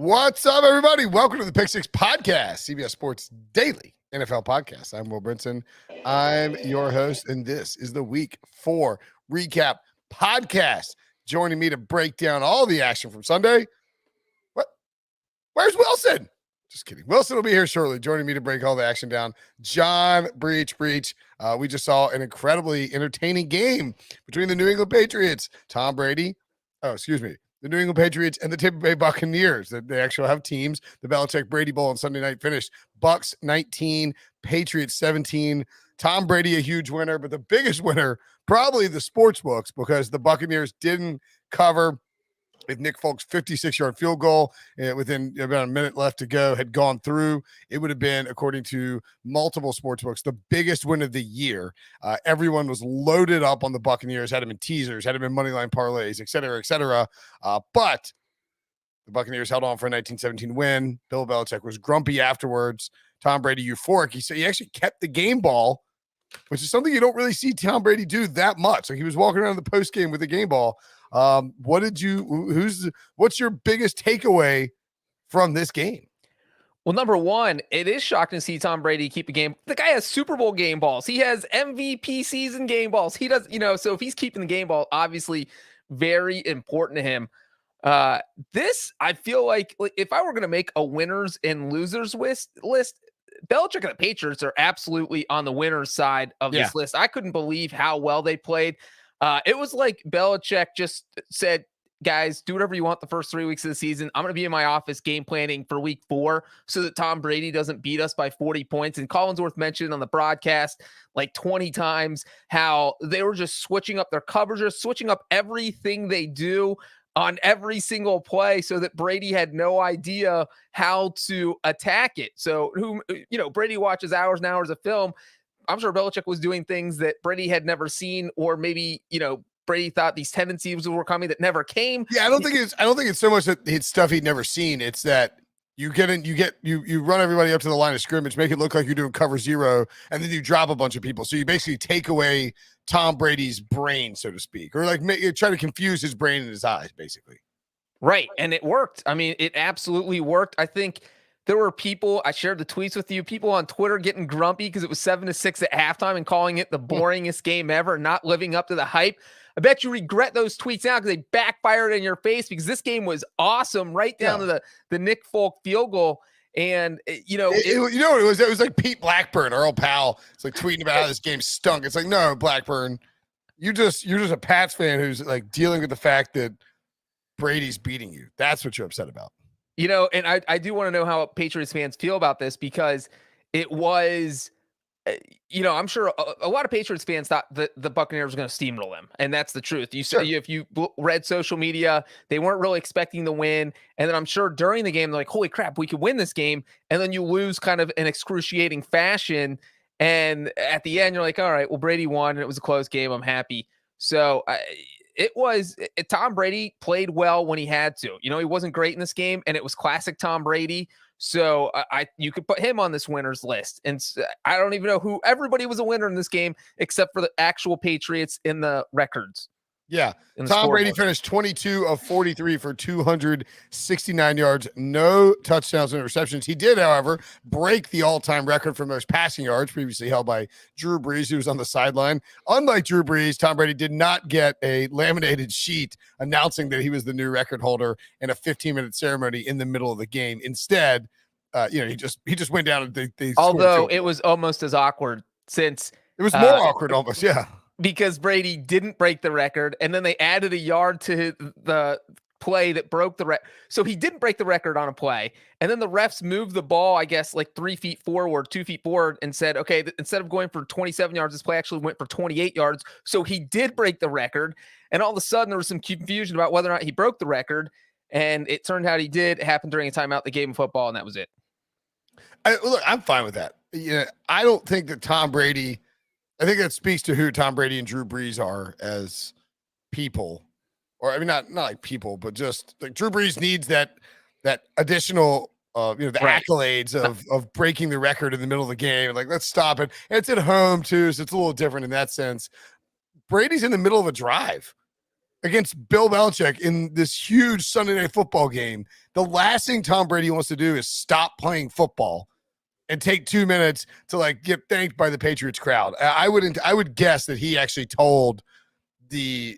What's up, everybody? Welcome to the Pick Six Podcast, CBS Sports Daily NFL Podcast. I'm Will Brinson. I'm your host, and this is the Week 4 Recap Podcast. Joining me to break down all the action from Sunday. What? Where's Wilson? Just kidding. Wilson will be here shortly. Joining me to break all the action down, John Breech. We just saw an incredibly entertaining game between the New England Patriots, Tom Brady. The New England Patriots and the Tampa Bay Buccaneers. They actually have teams. The Belichick Brady Bowl on Sunday night finished Bucs 19, Patriots 17. Tom Brady a huge winner, but the biggest winner probably the sports books because the Buccaneers didn't cover. If Nick Folk's 56-yard field goal within about a minute left to go had gone through, it would have been, according to multiple sportsbooks, the biggest win of the year. Everyone was loaded up on the Buccaneers, had them in teasers, had them in moneyline parlays, et cetera, but the Buccaneers held on for a 1917 win. Bill Belichick was grumpy afterwards. Tom Brady euphoric. He actually kept the game ball, which is something you don't really see Tom Brady do that much. Like, he was walking around the post game with the game ball. What's your biggest takeaway from this game? Well, number one, it is shocking to see Tom Brady keep a game. The guy has Super Bowl game balls. He has MVP season game balls. He does, so if he's keeping the game ball, obviously very important to him. This, I feel like if I were going to make a winners and losers list, Belichick and the Patriots are absolutely on the winner's side of this list. I couldn't believe how well they played. It was like Belichick just said, guys, do whatever you want the first 3 weeks of the season. I'm going to be in my office game planning for week 4 so that Tom Brady doesn't beat us by 40 points. And Collinsworth mentioned on the broadcast like 20 times how they were just switching up their coverages, switching up everything they do on every single play so that Brady had no idea how to attack it. So Brady watches hours and hours of film. I'm sure Belichick was doing things that Brady had never seen, or maybe, Brady thought these tendencies were coming that never came. Yeah, I don't think it's so much that it's stuff he'd never seen. It's that you run everybody up to the line of scrimmage, make it look like you're doing cover zero, and then you drop a bunch of people. So you basically take away Tom Brady's brain, so to speak, or try to confuse his brain and his eyes, basically. Right. And it worked. I mean, it absolutely worked. I think there were people, I shared the tweets with you, people on Twitter getting grumpy because it was 7-6 at halftime and calling it the boringest game ever, not living up to the hype. I bet you regret those tweets now because they backfired in your face, because this game was awesome right down to the Nick Folk field goal. And, you know what it was? It was like Pete Blackburn, our old pal. It's like tweeting about how this game stunk. It's like, no, Blackburn, you're just a Pats fan who's like dealing with the fact that Brady's beating you. That's what you're upset about. And I do want to know how Patriots fans feel about this, because it was, I'm sure a lot of Patriots fans thought that the Buccaneers were going to steamroll them. And that's the truth. If you read social media, they weren't really expecting the win. And then I'm sure during the game, they're like, holy crap, we could win this game. And then you lose kind of in excruciating fashion. And at the end, you're like, all right, well, Brady won and it was a close game. I'm happy. So Tom Brady played well when he had to. He wasn't great in this game, and it was classic Tom Brady. So you could put him on this winners list. And I don't even know who everybody was a winner in this game except for the actual Patriots in the records. Yeah. Tom Brady finished 22 of 43 for 269 yards, no touchdowns and interceptions. He did, however, break the all-time record for most passing yards, previously held by Drew Brees, who was on the sideline. Unlike Drew Brees, Tom Brady did not get a laminated sheet announcing that he was the new record holder in a 15-minute ceremony in the middle of the game. Instead, he just went down and although it was almost as awkward, since it was more awkward almost, yeah. Because Brady didn't break the record, and then they added a yard to the play that broke the record. So he didn't break the record on a play, and then the refs moved the ball, I guess, like 2 feet forward, and said, okay, instead of going for 27 yards, this play actually went for 28 yards. So he did break the record, and all of a sudden there was some confusion about whether or not he broke the record, and it turned out he did. It happened during a timeout, the game of football, and that was it. Look, I'm fine with that. I don't think that Tom Brady. I think that speaks to who Tom Brady and Drew Brees are as people, or I mean, not like people, but just like Drew Brees needs that additional, accolades of breaking the record in the middle of the game. Like, let's stop it. And it's at home too, so it's a little different in that sense. Brady's in the middle of a drive. against Bill Belichick in this huge Sunday Night Football game, the last thing Tom Brady wants to do is stop playing football and take 2 minutes to like get thanked by the Patriots crowd. I would guess that he actually told the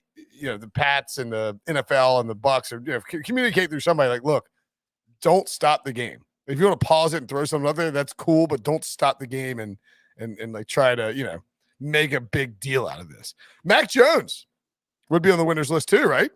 Pats and the NFL and the Bucs, or communicate through somebody like, look, don't stop the game. If you want to pause it and throw something up there, that's cool, but don't stop the game and like try to make a big deal out of this. Mac Jones would be on the winners list too, right?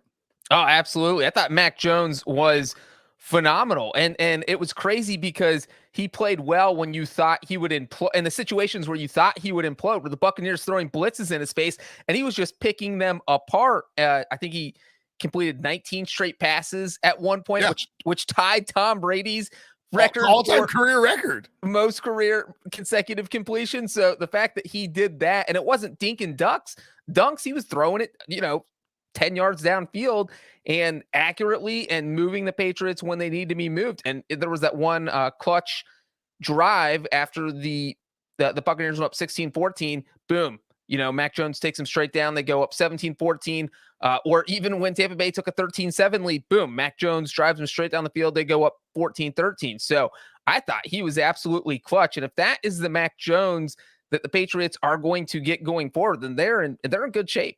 Oh, absolutely. I thought Mac Jones was phenomenal. And it was crazy because he played well when you thought he would implode, in the situations where you thought he would implode, where the Buccaneers throwing blitzes in his face, and he was just picking them apart. I think he completed 19 straight passes at one point, which tied Tom Brady's record, all-time career record, most career consecutive completion. So the fact that he did that, and it wasn't dink and dunks, he was throwing it, 10 yards downfield and accurately and moving the Patriots when they need to be moved. And there was that one clutch drive after the Buccaneers went up 16-14. Boom. Mac Jones takes them straight down. They go up 17-14. Or even when Tampa Bay took a 13-7 lead, boom, Mac Jones drives them straight down the field. They go up 14-13. So I thought he was absolutely clutch. And if that is the Mac Jones that the Patriots are going to get going forward, then they're in good shape.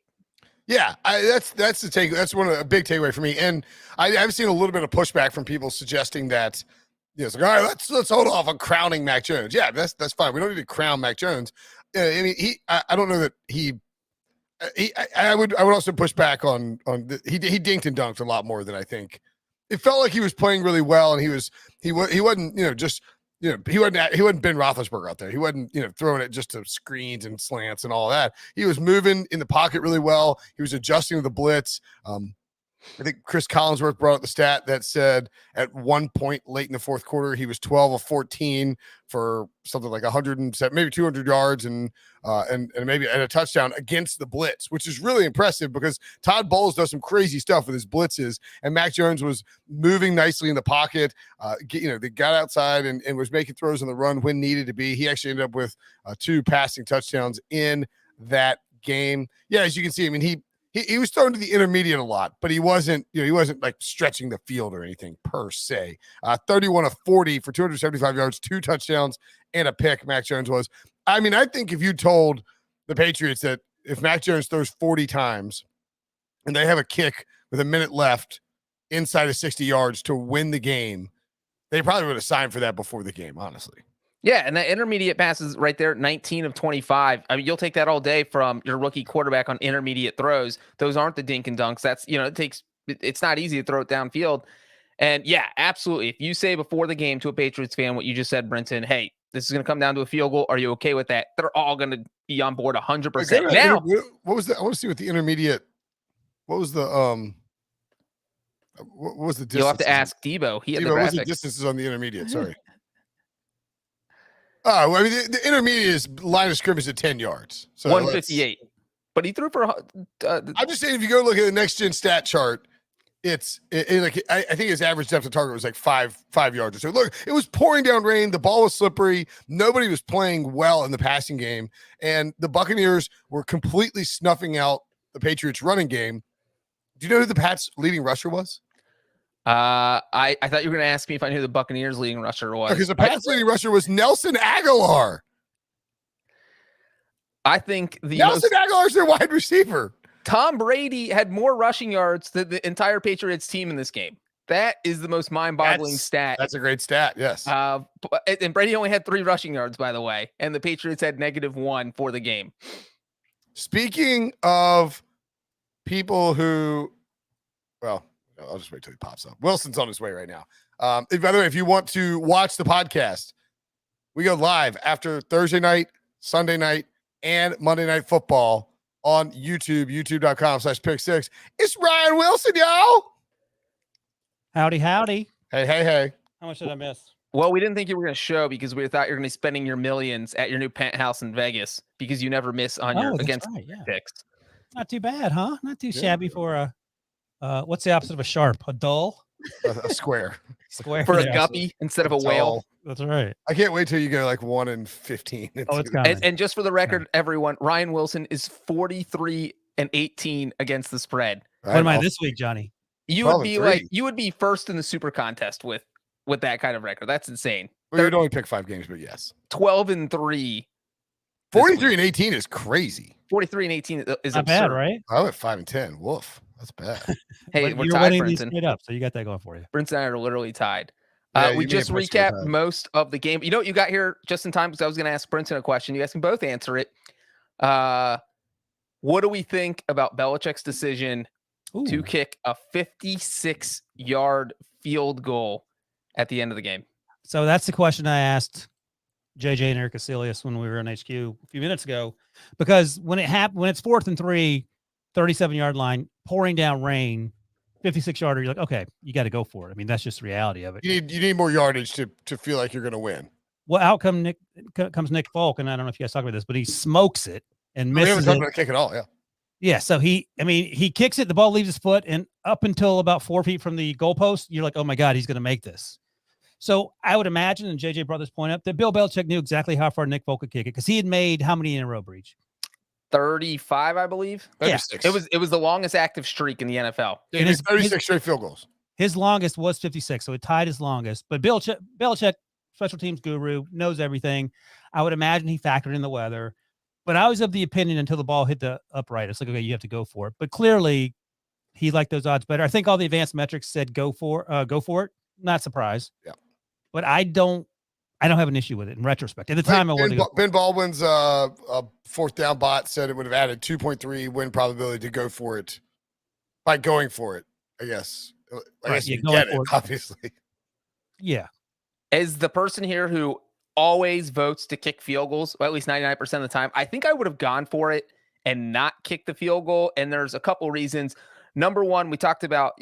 Yeah, that's the take. That's a big takeaway for me. And I've seen a little bit of pushback from people suggesting that, it's like, all right, let's hold off on crowning Mac Jones. Yeah, that's fine. We don't need to crown Mac Jones. I mean, I don't know that I would also push back on he dinked and dunked a lot more than I think. It felt like he was playing really well, and he wasn't he wasn't Ben Roethlisberger out there. He wasn't throwing it just to screens and slants and all that. He was moving in the pocket really well. He was adjusting to the blitz. I think Chris Collinsworth brought up the stat that said at one point late in the fourth quarter, he was 12 of 14 for something like 107, maybe 200 yards and maybe a touchdown against the blitz, which is really impressive because Todd Bowles does some crazy stuff with his blitzes, and Mac Jones was moving nicely in the pocket. They got outside and was making throws on the run when needed to be. He actually ended up with 2 passing touchdowns in that game. Yeah, as you can see, I mean, he was throwing to the intermediate a lot, but he wasn't like stretching the field or anything per se. 31 of 40 for 275 yards, 2 touchdowns and a pick. Mac Jones was. I mean, I think if you told the Patriots that if Mac Jones throws 40 times and they have a kick with a minute left inside of 60 yards to win the game, they probably would have signed for that before the game, honestly. Yeah, and the intermediate passes right there, 19 of 25. I mean, you'll take that all day from your rookie quarterback on intermediate throws. Those aren't the dink and dunks. That's, it's not easy to throw it downfield. And yeah, absolutely. If you say before the game to a Patriots fan what you just said, Brinson, hey, this is going to come down to a field goal. Are you okay with that? They're all going to be on board 100%. Okay, now, what was that? I want to see what the intermediate, what was the distance? You'll have to ask Debo. He had the what was the distances on the intermediate? Sorry. Oh, I mean, the intermediate line of scrimmage at 10 yards. So 158. But he threw for. I'm just saying, if you go look at the next gen stat chart, I think his average depth of target was like five yards or so. Look, it was pouring down rain. The ball was slippery. Nobody was playing well in the passing game, and the Buccaneers were completely snuffing out the Patriots' running game. Do you know who the Pats' leading rusher was? I thought you were going to ask me if I knew who the Buccaneers' leading rusher was. Because the Pats' leading rusher was Nelson Aguilar. I think Nelson Aguilar's their wide receiver. Tom Brady had more rushing yards than the entire Patriots team in this game. That is the most mind-boggling stat. That's a great stat, yes. And Brady only had 3 rushing yards, by the way, and the Patriots had -1 for the game. Speaking of people who, well, I'll just wait till he pops up. Wilson's on his way right now. By the way, if you want to watch the podcast, we go live after Thursday night, Sunday night, and Monday Night Football on YouTube, youtube.com/pick6. It's Ryan Wilson, y'all. Howdy. Hey. How much did I miss? Well, we didn't think you were going to show because we thought you were going to be spending your millions at your new penthouse in Vegas because you never miss on your against picks. Not too bad, huh? Not too shabby for a what's the opposite of a sharp? A dull? A square. Square. For a guppy instead of a whale. That's right. I can't wait till you go like 1-15. It's coming. And just for the record, everyone, Ryan Wilson is 43-18 against the spread. What am I this week, Johnny? You would be you would be first in the super contest with that kind of record. That's insane. Well, you'd only pick 5 games, but yes. 12-3. 43-18 is crazy. 43-18 is not bad, right? I went 5-10. Woof. That's bad. Hey, we're you're tied, winning these Brinson. straight up, so you got that going for you. Brinson and I are literally tied. Yeah, we just recapped most of the game. You know what you got here just in time because I was going to ask Brinson a question. You guys can both answer it. What do we think about Belichick's decision to kick a 56-yard field goal at the end of the game? So that's the question I asked JJ and Eric Asilius when we were on HQ a few minutes ago, because when it's 4th and 3, 37-yard line, pouring down rain, 56-yarder, you're like, okay, you got to go for it. I mean, that's just the reality of it. You need more yardage to feel like you're going to win. Well, out comes Nick Folk, and I don't know if you guys talk about this, but he smokes it and misses we haven't talked about kick at all, yeah. Yeah, so he kicks it, the ball leaves his foot, and up until about 4 feet from the goalpost, you're like, oh my God, he's going to make this. So I would imagine, and JJ brought this point up, that Bill Belichick knew exactly how far Nick Folk could kick it because he had made how many in a row, Breech? 35, I believe. 36. Yeah, it was the longest active streak in the NFL. Yeah, his 36 straight field goals. His longest was 56, so it tied his longest. But Belichick, special teams guru, knows everything. I would imagine he factored in the weather. But I was of the opinion until the ball hit the upright, it's like, okay, you have to go for it. But clearly, he liked those odds better. I think all the advanced metrics said go for it. Not surprised. Yeah. But I don't have an issue with it in retrospect. At the time, Ben Baldwin's 4th down bot said it would have added 2.3 win probability to go for it by going for it. I guess. I guess you get it, obviously. Yeah. As the person here who always votes to kick field goals, or at least 99% of the time, I think I would have gone for it and not kick the field goal. And there's a couple reasons. Number one, we talked about,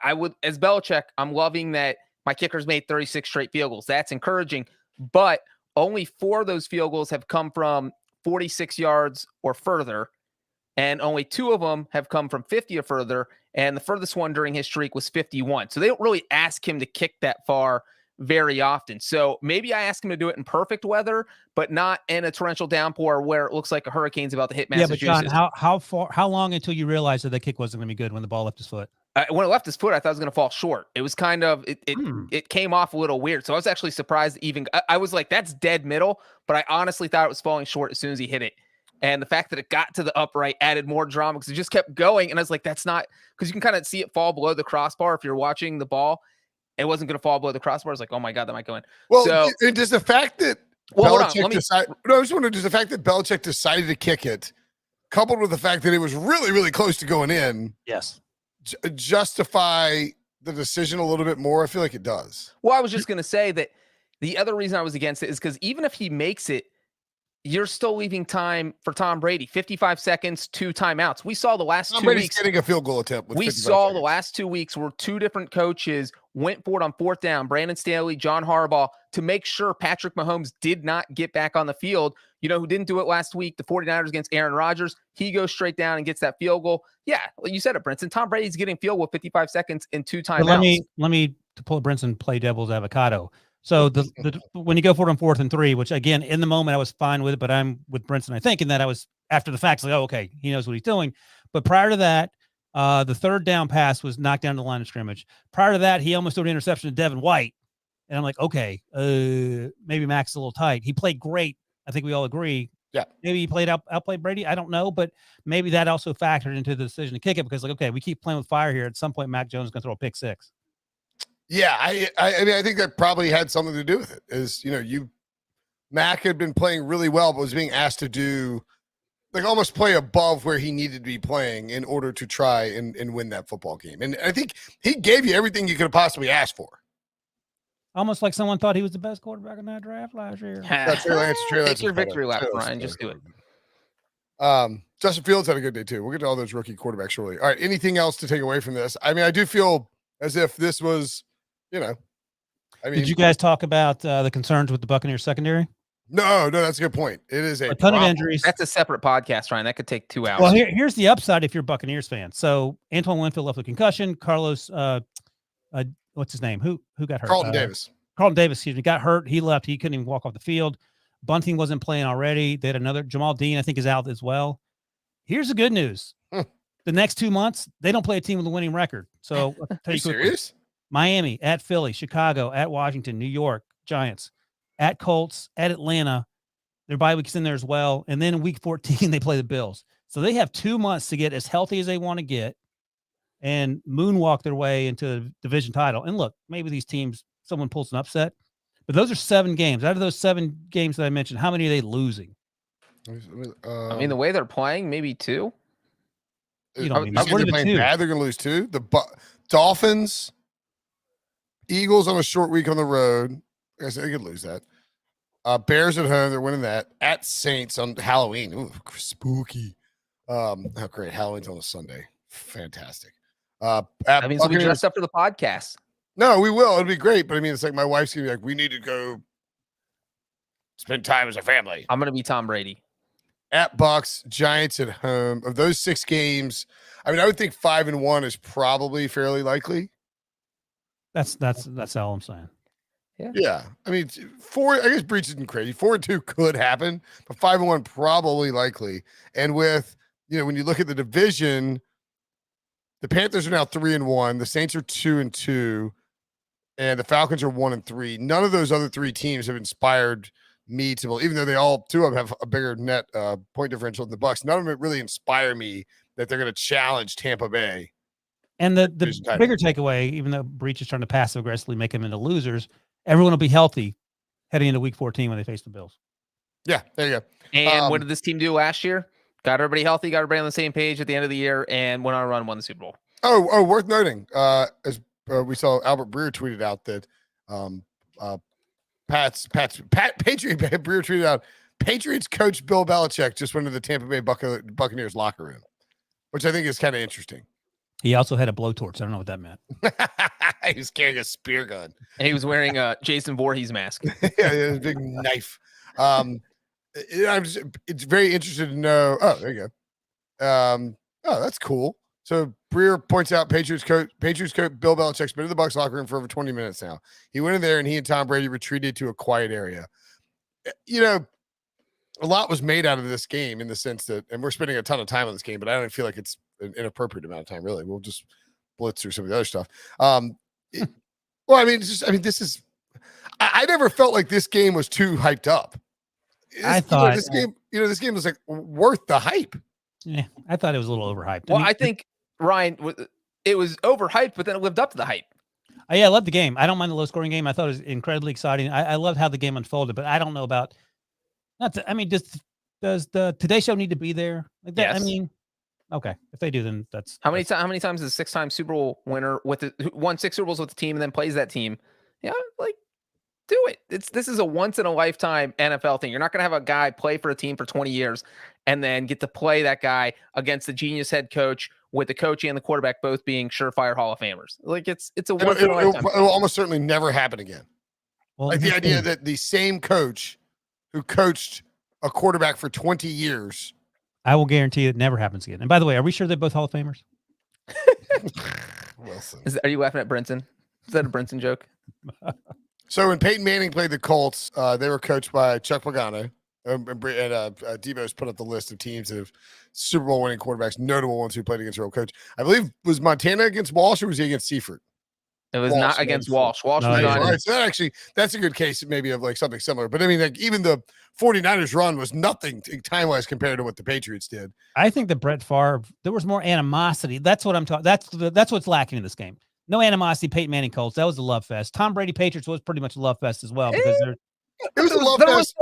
I would, as Belichick, I'm loving that my kickers made 36 straight field goals. That's encouraging, but only 4 of those field goals have come from 46 yards or further, and only 2 of them have come from 50 or further, and the furthest one during his streak was 51. So they don't really ask him to kick that far very often. So maybe I ask him to do it in perfect weather, but not in a torrential downpour where it looks like a hurricane's about to hit Massachusetts. Yeah, but John, how long until you realized that the kick wasn't going to be good when the ball left his foot? When it left his foot, I thought it was going to fall short. It was kind of, it came off a little weird. So I was actually surprised I was like, that's dead middle, but I honestly thought it was falling short as soon as he hit it. And the fact that it got to the upright added more drama because it just kept going. And I was like, that's not, because you can kind of see it fall below the crossbar if you're watching the ball. It wasn't going to fall below the crossbar. I was like, oh my God, that might go in. Well, so, does the fact that Belichick decided to kick it, coupled with the fact that it was really, really close to going in, yes, justify the decision a little bit more? I feel like it does. Well, I was just going to say that the other reason I was against it is because even if he makes it, you're still leaving time for Tom Brady. 55 seconds, 2 timeouts. We saw the last Tom 2 Brady's weeks getting a field goal attempt. We saw the last 2 weeks where 2 different coaches went for it on 4th down. Brandon Staley, John Harbaugh, to make sure Patrick Mahomes did not get back on the field. You know who didn't do it last week? The 49ers against Aaron Rodgers. He goes straight down and gets that field goal. Yeah, you said it, Brinson. Tom Brady's getting field goal 55 seconds in 2 timeouts. Let me to pull Brinson play devil's avocado. So when you go for it on 4th and 3, which again, in the moment I was fine with it, but I'm with Brinson, I think, in that I was after the fact, like, oh, okay, he knows what he's doing. But prior to that, the 3rd down pass was knocked down to the line of scrimmage. Prior to that, he almost threw an interception to Devin White. And I'm like, okay, maybe Mac's a little tight. He played great. I think we all agree. Yeah. Maybe he outplayed Brady. I don't know, but maybe that also factored into the decision to kick it because, like, okay, we keep playing with fire here. At some point, Mac Jones is going to throw a pick 6. Yeah, I mean, I think that probably had something to do with it. Is Mac had been playing really well, but was being asked to do like almost play above where he needed to be playing in order to try and win that football game. And I think he gave you everything you could have possibly asked for. Almost like someone thought he was the best quarterback in that draft last year. That's true. Take your victory lap, Brian. Just do it. Justin Fields had a good day too. We'll get to all those rookie quarterbacks shortly. All right. Anything else to take away from this? I mean, I do feel as if this was, I mean, did you guys talk about the concerns with the Buccaneers secondary? No, that's a good point. It is a ton of injuries. That's a separate podcast, Ryan. That could take 2 hours. Well, here's the upside if you're a Buccaneers fan. So Antoine Winfield left with concussion. Carlos, what's his name? Who got hurt? Carlton Davis. Carlton Davis, excuse me, got hurt. He left. He couldn't even walk off the field. Bunting wasn't playing already. They had another. Jamal Dean, I think, is out as well. Here's the good news. The the next 2 months, they don't play a team with a winning record. So I'll tell Are you quickly. serious? Miami, at Philly, Chicago, at Washington, New York, Giants, at Colts, at Atlanta. Their bye week's in there as well. And then in week 14, they play the Bills. So they have 2 months to get as healthy as they want to get and moonwalk their way into the division title. And look, maybe these teams, someone pulls an upset, but those are 7 games. Out of those 7 games that I mentioned, how many are they losing? I mean, the way they're playing, maybe 2. You don't mean they're that. playing bad. They're going to lose 2. The Dolphins, Eagles on a short week on the road. I guess they could lose that. Bears at home, they're winning that. At Saints on Halloween. Ooh, spooky. Oh, great. Halloween's on a Sunday. Fantastic. That means we'll be dressed up for the podcast. No, we will. It'll be great. But I mean, it's like my wife's going to be like, we need to go spend time as a family. I'm going to be Tom Brady. At Bucs, Giants at home. Of those 6 games, I mean, I would think 5-1 is probably fairly likely. That's all I'm saying. Yeah. I mean, 4, I guess Breech isn't crazy. 4-2 could happen, but 5-1 probably likely. And with, when you look at the division, the Panthers are now 3-1, the Saints are 2-2, and the Falcons are 1-3. None of those other 3 teams have inspired me to believe, even though they all 2 of them have a bigger net point differential than the Bucs. None of them really inspire me that they're going to challenge Tampa Bay. And the bigger takeaway, even though Breech is trying to passive aggressively make them into losers, everyone will be healthy heading into week 14 when they face the Bills. Yeah, there you go. And what did this team do last year? Got everybody healthy, got everybody on the same page at the end of the year, and went on a run, won the Super Bowl. Oh, worth noting. As we saw, Albert Breer tweeted out that Patriot Breer tweeted out, Patriots coach Bill Belichick just went to the Tampa Bay Buccaneers locker room, which I think is kind of interesting. He also had a blowtorch. I don't know what that meant. He was carrying a spear gun. And he was wearing a Jason Voorhees mask. Yeah, a big knife. It's very interesting to know. Oh, there you go. Oh, that's cool. So Breer points out Patriots coach Bill Belichick's been in the Bucs locker room for over 20 minutes now. He went in there and he and Tom Brady retreated to a quiet area. A lot was made out of this game in the sense that, and we're spending a ton of time on this game, but I don't feel like it's an inappropriate amount of time, really. We'll just blitz through some of the other stuff. This is, I never felt like this game was too hyped up. I thought this game was like worth the hype. Yeah, I thought it was a little overhyped. Well, I think, Ryan, it was overhyped, but then it lived up to the hype. Yeah, I loved the game. I don't mind the low-scoring game. I thought it was incredibly exciting. I loved how the game unfolded, but I don't know about does the Today Show need to be there? Like that? Yes. I mean, okay, if they do, then that's how many times is a 6-time Super Bowl winner who won 6 Super Bowls with the team and then plays that team? Yeah, like do it. This is a once in a lifetime NFL thing. You're not going to have a guy play for a team for 20 years and then get to play that guy against the genius head coach with the coach and the quarterback both being surefire Hall of Famers. Like it's a once in a lifetime. It will almost certainly never happen again. well, Like the idea that the same coach who coached a quarterback for 20 years. I will guarantee it never happens again. And by the way, are we sure they're both Hall of Famers? Wilson. Are you laughing at Brinson? Is that a Brinson joke? So when Peyton Manning played the Colts, they were coached by Chuck Pagano. And Devo's put up the list of teams that have Super Bowl winning quarterbacks, notable ones who played against their old coach. I believe, was Montana against Walsh or was he against Seifert? It was not against Walsh. Walsh was All not. right, so that's a good case maybe of like something similar. But I mean, like even the 49ers run was nothing time-wise compared to what the Patriots did. I think that Brett Favre, there was more animosity. That's what I'm talking. That's what's lacking in this game. No animosity. Peyton Manning Colts. That was a love fest. Tom Brady Patriots was pretty much a love fest as well because they're. It was a love fest.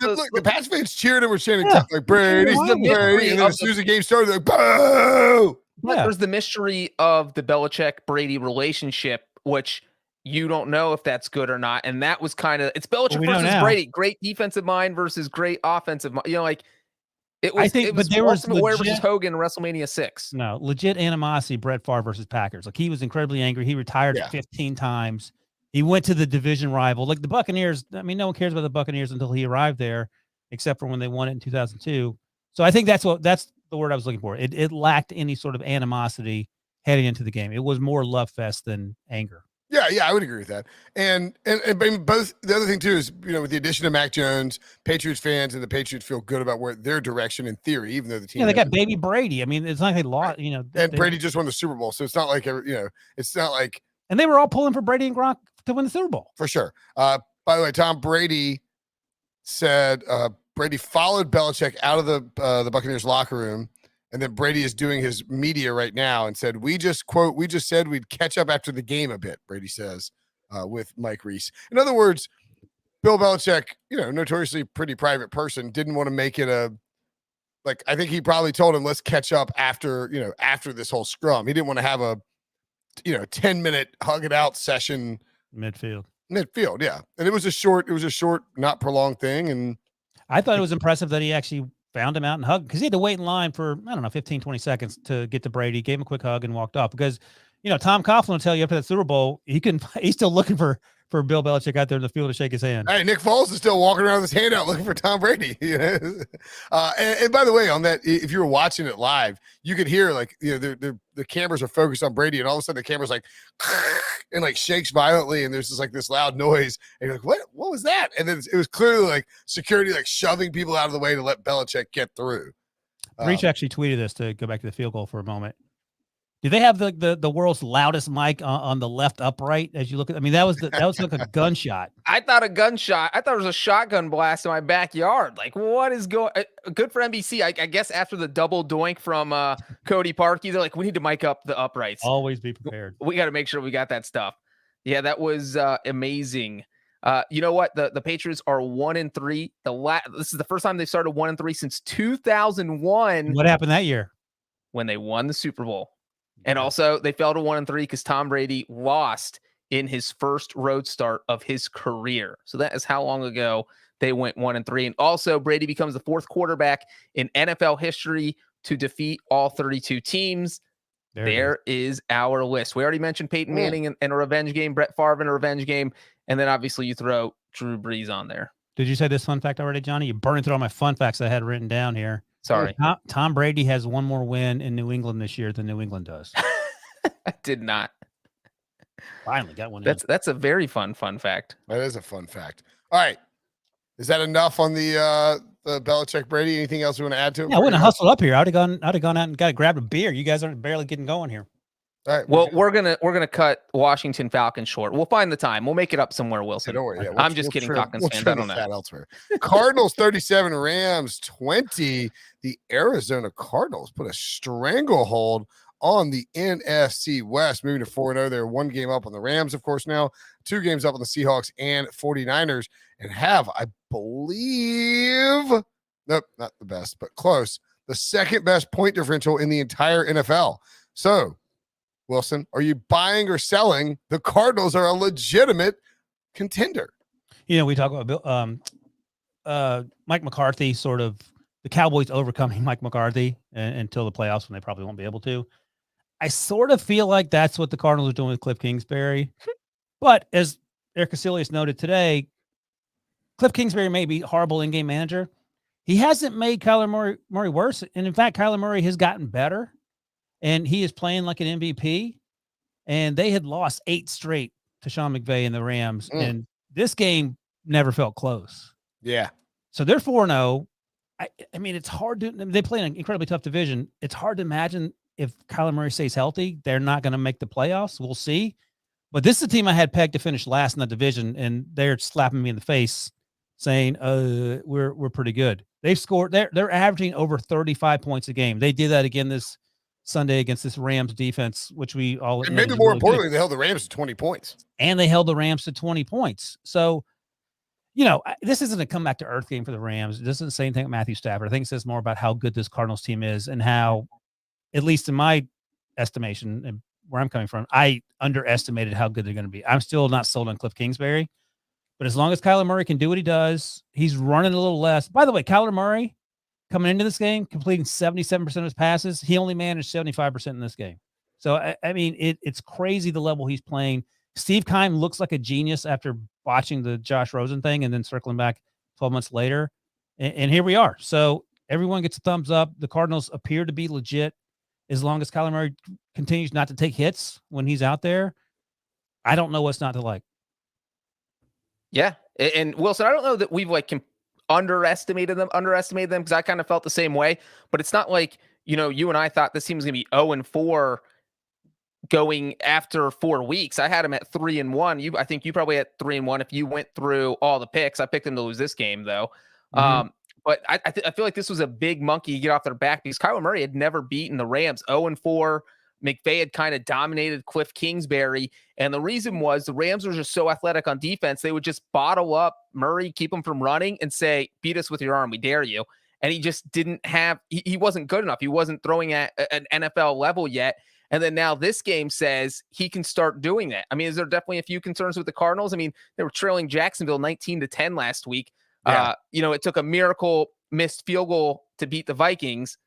The Pats fans cheered and were chanting like Brady, Brady, and then as soon as the game started, they're like, boo! But there's the mystery of the Belichick-Brady relationship, which you don't know if that's good or not. And that was kind of, it's Belichick versus Brady. Great defensive mind versus great offensive mind. It was, there was Ultimate Warrior versus Hogan WrestleMania 6. No, legit animosity, Brett Favre versus Packers. Like he was incredibly angry. He retired 15 times. He went to the division rival. Like the Buccaneers, I mean, no one cares about the Buccaneers until he arrived there, except for when they won it in 2002. So I think that's the word I was looking for. It lacked any sort of animosity heading into the game. It was more love fest than anger. Yeah, I would agree with that. And both the other thing too is, with the addition of Mac Jones, Patriots fans and the Patriots feel good about where their direction in theory, even though the team they got baby Brady. I mean, it's not like they lost, and Brady just won the Super Bowl, so it's not like it's not like. And they were all pulling for Brady and Gronk to win the Super Bowl For sure. By the way, Tom Brady said Brady followed Belichick out of the Buccaneers locker room. And then Brady is doing his media right now and said, we just said we'd catch up after the game a bit, Brady says, with Mike Reese. In other words, Bill Belichick, notoriously pretty private person, didn't want to make it I think he probably told him, let's catch up after this whole scrum. He didn't want to have a, 10-minute hug it out session. Midfield. Yeah. And it was a short, not prolonged thing. And I thought it was impressive that he actually found him out and hugged, because he had to wait in line for, 15, 20 seconds to get to Brady, gave him a quick hug and walked off. Because, Tom Coughlin will tell you after that Super Bowl, he's still looking for Bill Belichick out there in the field to shake his hand. Hey, Nick Foles is still walking around with his hand out looking for Tom Brady. And by the way, on that, if you were watching it live, you could hear the cameras are focused on Brady, and all of a sudden the camera's and shakes violently, and there's just this loud noise, and you're like, what was that? And then it was clearly security shoving people out of the way to let Belichick get through. Breech actually tweeted this, to go back to the field goal for a moment. Do they have the world's loudest mic on the left upright as you look at? I mean, that was like a gunshot. I thought it was a shotgun blast in my backyard. What is going? Good for NBC. I guess after the double doink from Cody Parkey, they're like, we need to mic up the uprights. Always be prepared. We got to make sure we got that stuff. Yeah, that was amazing. You know what? The Patriots are 1-3. This is the first time they started 1-3 since 2001. What happened that year? When they won the Super Bowl. And also, they fell to 1-3 because Tom Brady lost in his first road start of his career. So that is how long ago they went 1-3. And also, Brady becomes the fourth quarterback in NFL history to defeat all 32 teams. There is our list. We already mentioned Peyton Manning in a revenge game, Brett Favre in a revenge game, and then obviously you throw Drew Brees on there. Did you say this fun fact already, Johnny? You're burning through all my fun facts I had written down here. Sorry. Tom Brady has one more win in New England this year than New England does. I did not. Finally got one. That's a very fun fact. That is a fun fact. All right. Is that enough on the Belichick Brady? Anything else we want to add to it? Yeah, I wouldn't have hustled up here. I'd have gone out and grabbed a beer. You guys aren't barely getting going here. All right. Well, we're gonna cut Washington Falcons short. We'll find the time. We'll make it up somewhere, Wilson. Don't worry. Yeah, I'm just kidding, Falcons fans. I don't know. Elsewhere. Cardinals 37, Rams 20. The Arizona Cardinals put a stranglehold on the NFC West, moving to 4-0. They're one game up on the Rams, of course, now 2 games up on the Seahawks and 49ers, and have, I believe, nope, not the best, but close, the second best point differential in the entire NFL. So, Wilson, are you buying or selling? The Cardinals are a legitimate contender. We talk about Mike McCarthy, sort of the Cowboys overcoming Mike McCarthy until the playoffs, when they probably won't be able to. I sort of feel like that's what the Cardinals are doing with Cliff Kingsbury. But as Eric Casillas noted today, Cliff Kingsbury may be horrible in-game manager. He hasn't made Kyler Murray worse. And in fact, Kyler Murray has gotten better. And he is playing like an MVP. And they had lost 8 straight to Sean McVay and the Rams. And this game never felt close. Yeah. So they're 4-0. I mean, it's hard to – they play an incredibly tough division. It's hard to imagine if Kyler Murray stays healthy, they're not going to make the playoffs. We'll see. But this is a team I had pegged to finish last in the division, and they're slapping me in the face saying, we're pretty good. They've scored – they're averaging over 35 points a game. They did that again this Sunday against this Rams defense, which we all – and maybe more importantly, they held the Rams to 20 points. And they held the Rams to 20 points. So – this isn't a come back to earth game for the Rams. It doesn't say anything about Matthew Stafford. I think it says more about how good this Cardinals team is and how, at least in my estimation and where I'm coming from, I underestimated how good they're going to be. I'm still not sold on Cliff Kingsbury, but as long as Kyler Murray can do what he does, he's running a little less. By the way, Kyler Murray coming into this game, completing 77% of his passes. He only managed 75% in this game. So, I mean, it's crazy the level he's playing. Steve Keim looks like a genius after watching the Josh Rosen thing and then circling back 12 months later. And here we are. So everyone gets a thumbs up. The Cardinals appear to be legit as long as Kyler Murray continues not to take hits when he's out there. I don't know what's not to like. Yeah. And Wilson, I don't know that we've like underestimated them because I kind of felt the same way, but it's not like, you and I thought this team was going to be 0-4 going after 4 weeks. I had them at 3-1. I think you probably had 3-1 if you went through all the picks. I picked them to lose this game though. But I feel like this was a big monkey to get off their back because Kyler Murray had never beaten the Rams. 0-4. McVay had kind of dominated Cliff Kingsbury. And the reason was the Rams were just so athletic on defense. They would just bottle up Murray, keep him from running, and say, beat us with your arm. We dare you. And he just didn't have, he wasn't good enough. He wasn't throwing at an NFL level yet. And then now this game says he can start doing that. I mean, is there definitely a few concerns with the Cardinals? I mean, they were trailing Jacksonville 19-10 last week. Yeah. It took a miracle missed field goal to beat the Vikings.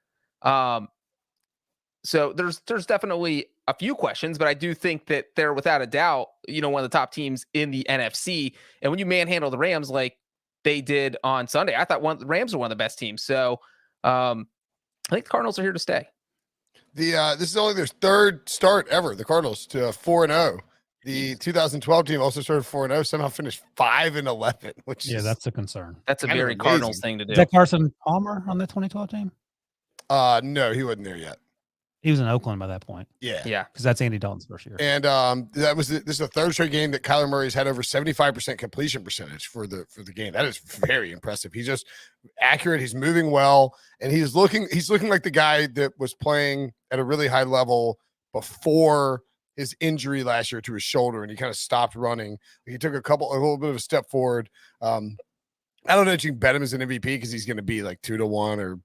So there's definitely a few questions, but I do think that they're without a doubt, one of the top teams in the NFC. And when you manhandle the Rams like they did on Sunday, I thought the Rams were one of the best teams. So I think the Cardinals are here to stay. This is only their third start ever. The Cardinals to 4-0. The 2012 team also started 4-0, somehow finished 5-11, which that's a concern. That's a very Cardinals thing to do. Is that Carson Palmer on the 2012 team? No, he wasn't there yet. He was in Oakland by that point. Yeah. Because that's Andy Dalton's first year. And this is the third straight game that Kyler Murray's had over 75% completion percentage for the game. That is very impressive. He's just accurate. He's moving well, and he's looking like the guy that was playing at a really high level before his injury last year to his shoulder, and he kind of stopped running. He took a little bit of a step forward. I don't know if you can bet him as an MVP because he's going to be like 2-1 or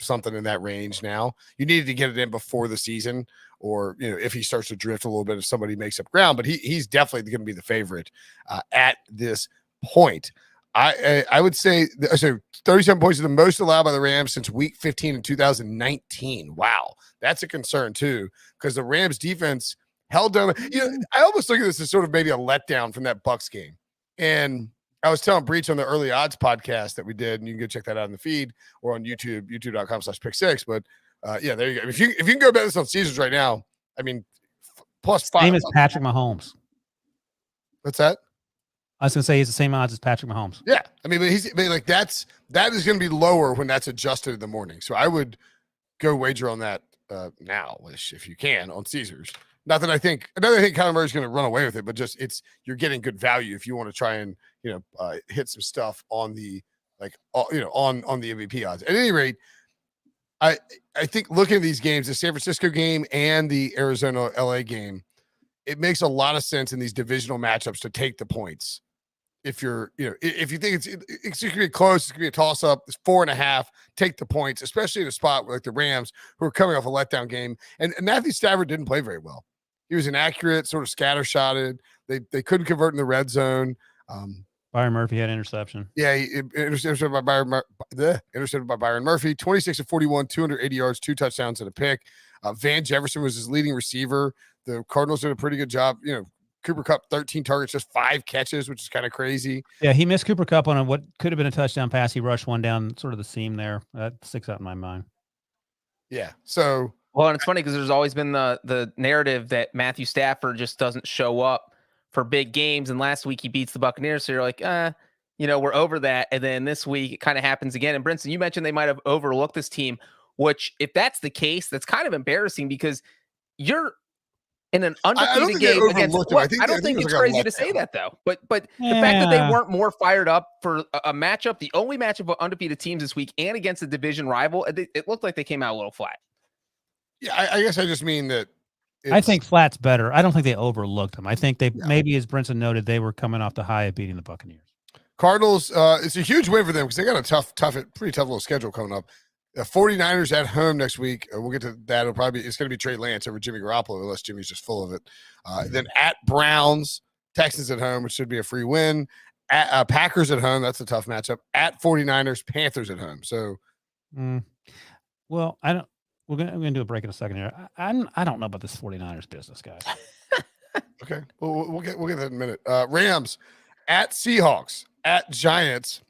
something in that range now. You needed to get it in before the season, or if he starts to drift a little bit, if somebody makes up ground. But he's definitely going to be the favorite at this point. I would say 37 points is the most allowed by the Rams since week 15 in 2019. Wow, that's a concern too, because the Rams defense held down. I almost look at this as sort of maybe a letdown from that Bucs game. And I was telling Breech on the early odds podcast that we did, and you can go check that out in the feed or on YouTube, youtube.com/pick6. But there you go. If you can go bet this on Caesars right now, I mean, +5. Same as Patrick Mahomes. What's that? I was going to say he's the same odds as Patrick Mahomes. Yeah. I mean, that is going to be lower when that's adjusted in the morning. So I would go wager on that now, if you can, on Caesars. Not that I think Kyler Murray's going to run away with it, but just you're getting good value if you want to try and hit some stuff on the on the MVP odds. At any rate, I think looking at these games, the San Francisco game and the Arizona LA game, it makes a lot of sense in these divisional matchups to take the points. If you're if you think it's going to be close, it's going to be a toss up. It's 4.5. Take the points, especially in a spot where like the Rams, who are coming off a letdown game, and Matthew Stafford didn't play very well. He was inaccurate, sort of scattershotted. They couldn't convert in the red zone. Byron Murphy had interception. Yeah, intercepted by Byron Murphy. 26-41, 280 yards, 2 touchdowns and a pick. Van Jefferson was his leading receiver. The Cardinals did a pretty good job. Cooper Kupp, 13 targets, just 5 catches, which is kind of crazy. Yeah, he missed Cooper Kupp on what could have been a touchdown pass. He rushed one down sort of the seam there. That sticks out in my mind. Yeah, so... Well, and it's funny because there's always been the narrative that Matthew Stafford just doesn't show up for big games. And last week he beats the Buccaneers. So you're like, we're over that. And then this week it kind of happens again. And Brinson, you mentioned they might have overlooked this team, which if that's the case, that's kind of embarrassing because you're in an undefeated game against. I don't think it's crazy to say that though. But the fact that they weren't more fired up for a matchup, the only matchup of undefeated teams this week and against a division rival, it looked like they came out a little flat. Yeah, I guess I just mean that. I think flat's better. I don't think they overlooked them. I think they maybe, as Brinson noted, they were coming off the high of beating the Buccaneers. Cardinals, it's a huge win for them because they got a pretty tough little schedule coming up. The 49ers at home next week. We'll get to that. It's going to be Trey Lance over Jimmy Garoppolo unless Jimmy's just full of it. Then at Browns, Texans at home, which should be a free win. At Packers at home, that's a tough matchup. At 49ers, Panthers at home. So, well, I don't. We're gonna do a break in a second here. I don't know about this 49ers business, guys. Okay, we'll get that in a minute. Rams at Seahawks, at Giants,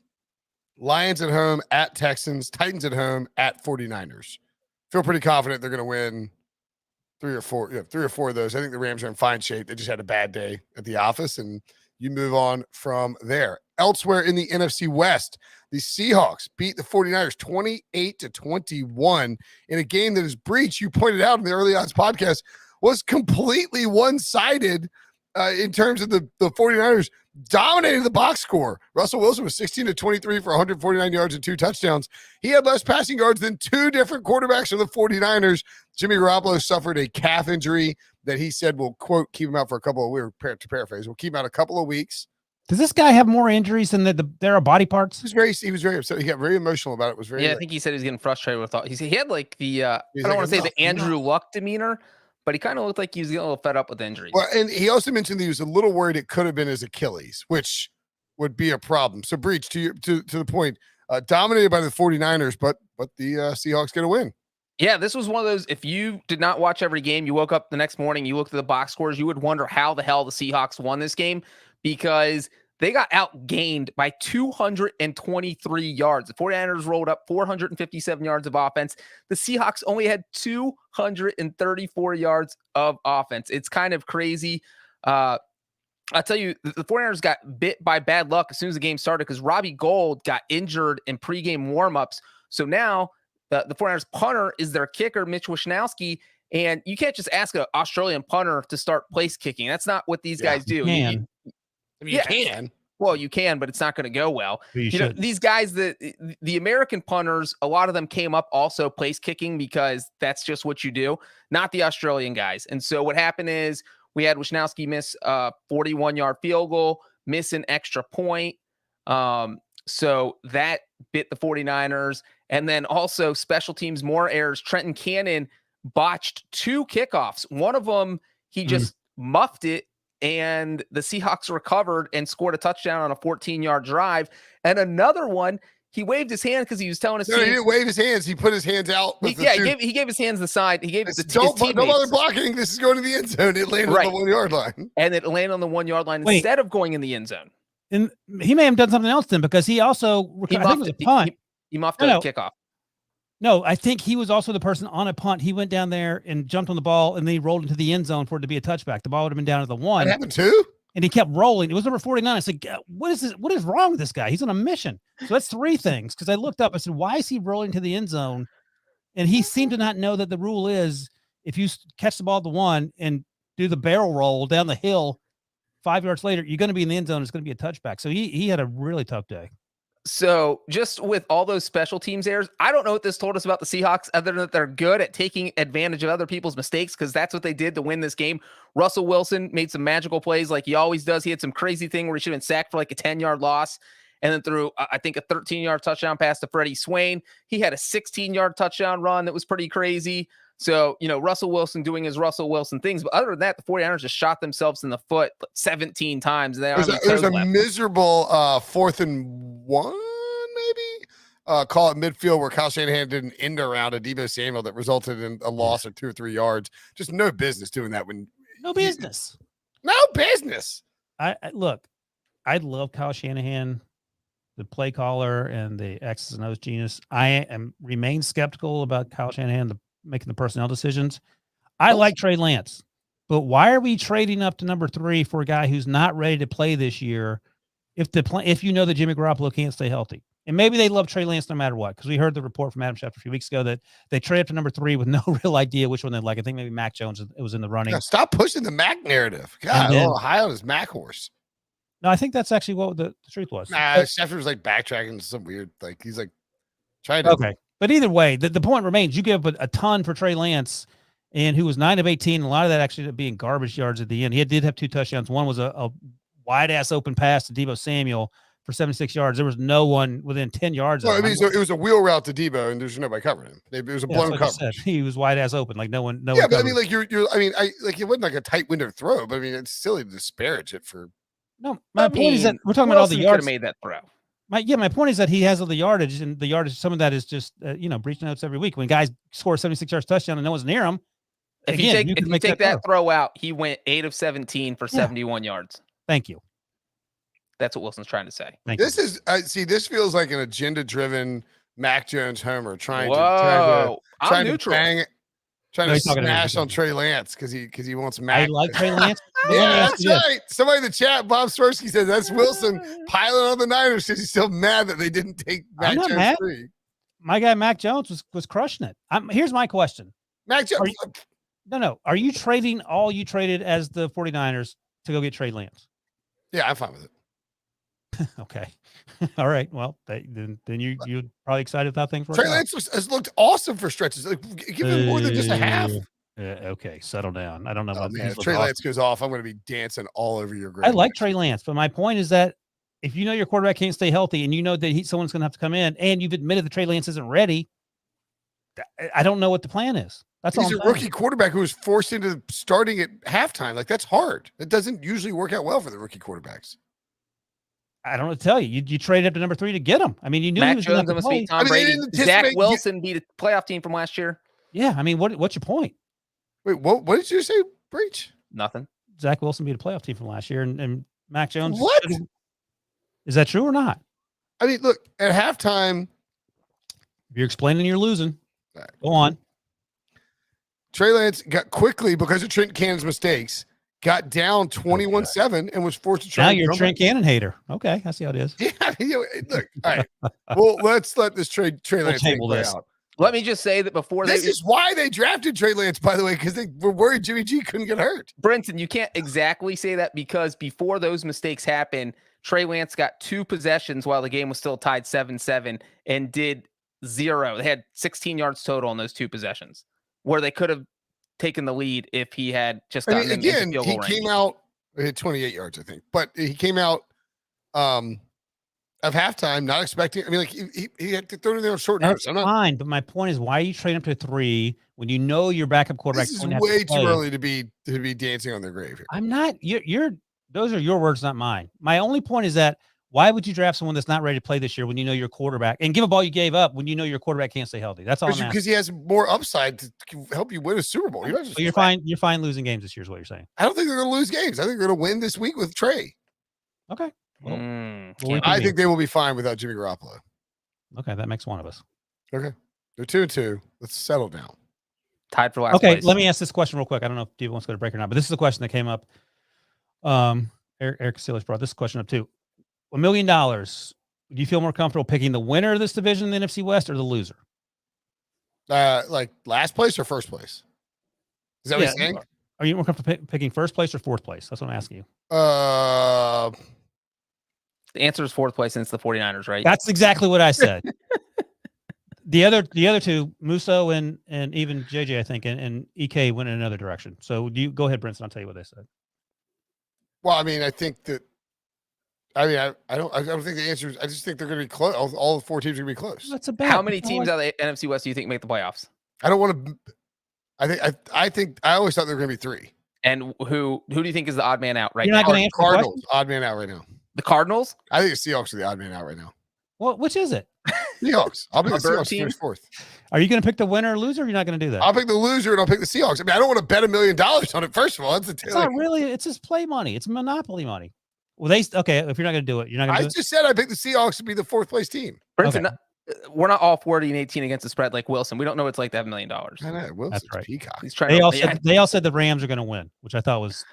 Lions at home, at Texans, Titans at home, at 49ers. Feel pretty confident they're going to win three or four of those. I think the Rams are in fine shape. They just had a bad day at the office, and you move on from there. Elsewhere in the NFC West, the Seahawks beat the 49ers 28-21 in a game that, as Breech, you pointed out in the Early Odds podcast, was completely one-sided in terms of the 49ers dominated the box score. Russell Wilson was 16-23 for 149 yards and 2 touchdowns. He had less passing yards than 2 different quarterbacks of the 49ers. Jimmy Garoppolo suffered a calf injury that he said will, quote, keep him out for a couple of weeks. To paraphrase, we'll keep him out a couple of weeks. Does this guy have more injuries than there are body parts? He was very upset. He got very emotional about it. I think he said he was getting frustrated with all. He had like the I don't want to say the Andrew Luck demeanor, but he kind of looked like he was getting a little fed up with injuries. Well, and he also mentioned that he was a little worried it could have been his Achilles, which would be a problem. So, Breech, to the point, dominated by the 49ers, but the Seahawks get a win. Yeah, this was one of those, if you did not watch every game, you woke up the next morning, you looked at the box scores, you would wonder how the hell the Seahawks won this game, because they got outgained by 223 yards. The 49ers rolled up 457 yards of offense. The Seahawks only had 234 yards of offense. It's kind of crazy. I'll tell you, the 49ers got bit by bad luck as soon as the game started because Robbie Gould got injured in pregame warmups. So now the 49ers punter is their kicker, Mitch Wishnowsky, and you can't just ask an Australian punter to start place kicking. That's not what these guys do. You can. Well, you can, but it's not going to go well. You know, these guys, the American punters, a lot of them came up also place kicking because that's just what you do, not the Australian guys. And so what happened is we had Wishnowski miss a 41-yard field goal, miss an extra point. So that bit the 49ers. And then also special teams, more errors. Trenton Cannon botched 2 kickoffs. One of them, he just muffed it, and the Seahawks recovered and scored a touchdown on a 14-yard drive. And another one, he waved his hand because he was telling us. No, he didn't wave his hands. He put his hands out. He gave his hands the side. He gave no other blocking. This is going to the end zone. It landed on the 1 yard line. And it landed on the 1 yard line instead of going in the end zone. And he may have done something else then, because he also he muffed a kickoff. No, I think he was also the person on a punt. He went down there and jumped on the ball, and then he rolled into the end zone for it to be a touchback. The ball would have been down at the 1. That happened too? And he kept rolling. It was number 49. I said, what is this? What is wrong with this guy? He's on a mission. So that's 3 things. Because I looked up, I said, why is he rolling to the end zone? And he seemed to not know that the rule is if you catch the ball at the 1 and do the barrel roll down the hill 5 yards later, you're going to be in the end zone. It's going to be a touchback. So he had a really tough day. So just with all those special teams errors, I don't know what this told us about the Seahawks other than that they're good at taking advantage of other people's mistakes, because that's what they did to win this game. Russell Wilson made some magical plays like he always does. He had some crazy thing where he should have been sacked for like a 10-yard loss, and then threw, I think, a 13-yard touchdown pass to Freddie Swain. He had a 16-yard touchdown run that was pretty crazy. So, you know, Russell Wilson doing his Russell Wilson things. But other than that, the 49ers just shot themselves in the foot 17 times. There's a miserable 4th and 1, maybe? Call it midfield where Kyle Shanahan did an end around a Deebo Samuel that resulted in a loss of 2 or 3 yards. Just no business doing that. No business. I love Kyle Shanahan, the play caller and the X's and O's genius. I remain skeptical about Kyle Shanahan making the personnel decisions. I like Trey Lance, but why are we trading up to number 3 for a guy who's not ready to play this year? If you know that Jimmy Garoppolo can't stay healthy, and maybe they love Trey Lance no matter what, because we heard the report from Adam Schefter a few weeks ago that they traded up to number 3 with no real idea which one they like. I think maybe Mac Jones was in the running. Yeah, stop pushing the Mac narrative. God, high on his Mac horse. No, I think that's actually what the truth was. Nah, Schefter was like backtracking some weird, like he's like trying to. Okay. But either way, the point remains, you give a ton for Trey Lance, and who was 9 of 18. A lot of that actually ended up being garbage yards at the end. He did have 2 touchdowns. One was a wide-ass open pass to Deebo Samuel for 76 yards. There was no one within 10 yards. Well, I mean, so it was a wheel route to Deebo, and there's nobody covering him. It was a blown coverage. He was wide-ass open. Like, no one. Yeah, but I mean, like, it wasn't like a tight window throw, but I mean, it's silly to disparage it for. No, my point is that we're talking about all the yards. Could have made that throw. My point is that he has all the yardage, and the yardage, some of that is just, Breech notes every week. When guys score 76 yards touchdown and no one's near him, if you take that throw out, he went 8 of 17 for 71 yards. Thank you. That's what Wilson's trying to say. This feels like an agenda-driven Mac Jones homer trying to neutral. Bang it. Trying No, to he's talking to me. smash on Trey Lance because he wants I Mac. like Trey Lance. But let me Yeah, ask that's you this. right. Somebody in the chat, Bob Swirsky said that's Wilson piling on the Niners because he's still mad that they didn't take Mac I'm not Jones mad. 3. My guy Mac Jones was crushing it. Here's my question. Mac Jones. No. Are you trading all you traded as the 49ers to go get Trey Lance? Yeah, I'm fine with it. Okay. All right. Well, then you're probably excited about things working Trey out. Lance has looked awesome for stretches. Like, give him more than just a half. Okay, settle down. I don't know Oh, about man, if Trey Lance goes off, I'm going to be dancing all over your grave. I like Trey Lance, but my point is that if you know your quarterback can't stay healthy and you know that someone's going to have to come in and you've admitted that Trey Lance isn't ready, I don't know what the plan is. That's He's a rookie quarterback who was forced into starting at halftime. Like, that's hard. It doesn't usually work out well for the rookie quarterbacks. I don't know what to tell you. You traded up to number 3 to get him. I mean, you knew Mac he was going Jones to almost play. beat Tom Brady. Zach Wilson beat a playoff team from last year. Yeah, I mean, what's your point? Wait, what did you say, Breech? Nothing. Zach Wilson beat a playoff team from last year, and Mac Jones. What? Is that true or not? I mean, look, at halftime. If you're explaining you're losing, right. Go on. Trey Lance got quickly, because of Trent Cannon's mistakes, got down 21-7 and was forced to try. Now you're a Trent Cannon hater. Okay, I see how it is. Yeah, look, all right. Well, let's let this Trey Lance thing play out. Let me just say that before this is why they drafted Trey Lance, by the way, because they were worried Jimmy G couldn't get hurt. Brinson, you can't exactly say that because before those mistakes happened, Trey Lance got 2 possessions while the game was still tied 7-7 and did 0. They had 16 yards total on those 2 possessions where they could have taken the lead if he had just gotten them into field goal range. Came out, he had 28 yards, I think, but he came out of halftime not expecting. I mean, like he had to throw it there on short notice. That's fine, but my point is, why are you trading up to 3 when you know your backup quarterback? This is way too early to be dancing on their grave here. I'm not. You're. Those are your words, not mine. My only point is that why would you draft someone that's not ready to play this year when you know your quarterback and give a ball you gave up when you know your quarterback can't stay healthy? That's all. Because he has more upside to help you win a Super Bowl. You're fine. You're fine losing games this year, is what you're saying. I don't think they're going to lose games. I think they're going to win this week with Trey. Okay. Well, I think they will be fine without Jimmy Garoppolo. Okay, that makes one of us. Okay, they're 2-2. Let's settle down. Tied for last. Okay, place. let me ask this question real quick. I don't know if Steve wants to go to break or not, but this is a question that came up. Eric Casillas brought this question up too. $1 million. Do you feel more comfortable picking the winner of this division in the NFC West or the loser? Like last place or first place? Is that what you're saying? Are you more comfortable picking first place or fourth place? That's what I'm asking you. The answer is fourth place, and it's the 49ers, right? That's exactly what I said. the other two, Musso and even JJ, I think, and EK went in another direction. So you go ahead, Brinson. I'll tell you what they said. Well, I mean, I think that. I mean, I don't think the answer is. I just think they're going to be close. All 4 teams are going to be close. That's a bet. How many teams out of the NFC West do you think make the playoffs? I don't want to. I think I always thought there were going to be 3. And who do you think is the odd man out right You're now? not going to answer Cardinals, odd man out right now. The Cardinals? I think the Seahawks are the odd man out right now. Well, which is it? Seahawks. I'll pick the Seahawks finish 4th. Are you going to pick the winner or loser? Or you're not going to do that. I'll pick the loser and I'll pick the Seahawks. I mean, I don't want to bet $1 million on it. First of all, it's not really. It's just play money. It's monopoly money. Well, okay. If you're not going to do it, you're not going to. I just said I picked the Seahawks to be the 4th place team. Brinson, we're not all 40-18 against the spread like Wilson. We don't know what it's like to have $1 million. I know. Wilson's That's right. Peacock. He's trying. They all said the Rams are going to win, which I thought was.